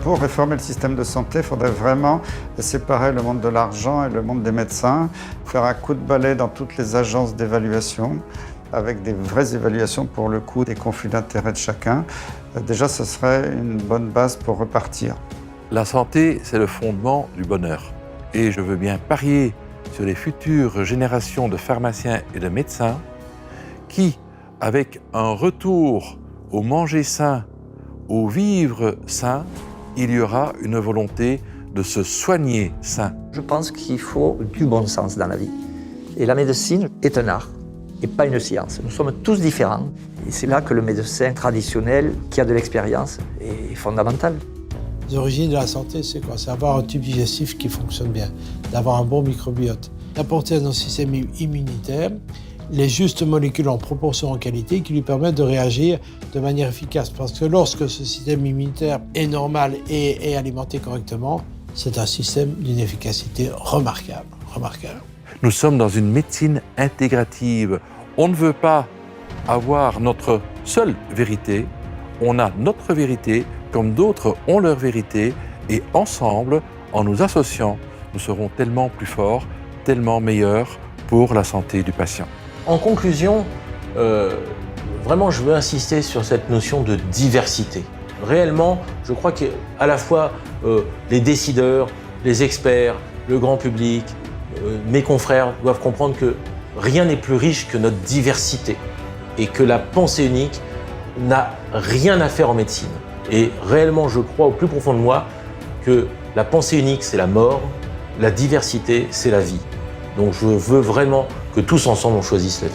Pour réformer le système de santé, il faudrait vraiment séparer le monde de l'argent et le monde des médecins, faire un coup de balai dans toutes les agences d'évaluation, avec des vraies évaluations pour le coût des conflits d'intérêts de chacun. Déjà, ce serait une bonne base pour repartir. La santé, c'est le fondement du bonheur. Et je veux bien parier sur les futures générations de pharmaciens et de médecins qui, avec un retour au manger sain, au vivre sain, il y aura une volonté de se soigner sain. Je pense qu'il faut du bon sens dans la vie. Et la médecine est un art et pas une science. Nous sommes tous différents. Et c'est là que le médecin traditionnel, qui a de l'expérience, est fondamental. Les origines de la santé, c'est quoi? C'est avoir un tube digestif qui fonctionne bien, d'avoir un bon microbiote, d'apporter à notre système immunitaire les justes molécules en proportion en qualité qui lui permettent de réagir de manière efficace. Parce que lorsque ce système immunitaire est normal et alimenté correctement, c'est un système d'une efficacité remarquable. Nous sommes dans une médecine intégrative. On ne veut pas avoir notre seule vérité. On a notre vérité comme d'autres ont leur vérité. Et ensemble, en nous associant, nous serons tellement plus forts, tellement meilleurs pour la santé du patient. En conclusion, vraiment, je veux insister sur cette notion de diversité. Réellement, je crois qu'à la fois les décideurs, les experts, le grand public, mes confrères doivent comprendre que rien n'est plus riche que notre diversité et que la pensée unique n'a rien à faire en médecine. Et réellement, je crois au plus profond de moi que la pensée unique, c'est la mort, la diversité, c'est la vie. Donc je veux vraiment que tous ensemble, on choisisse la vie.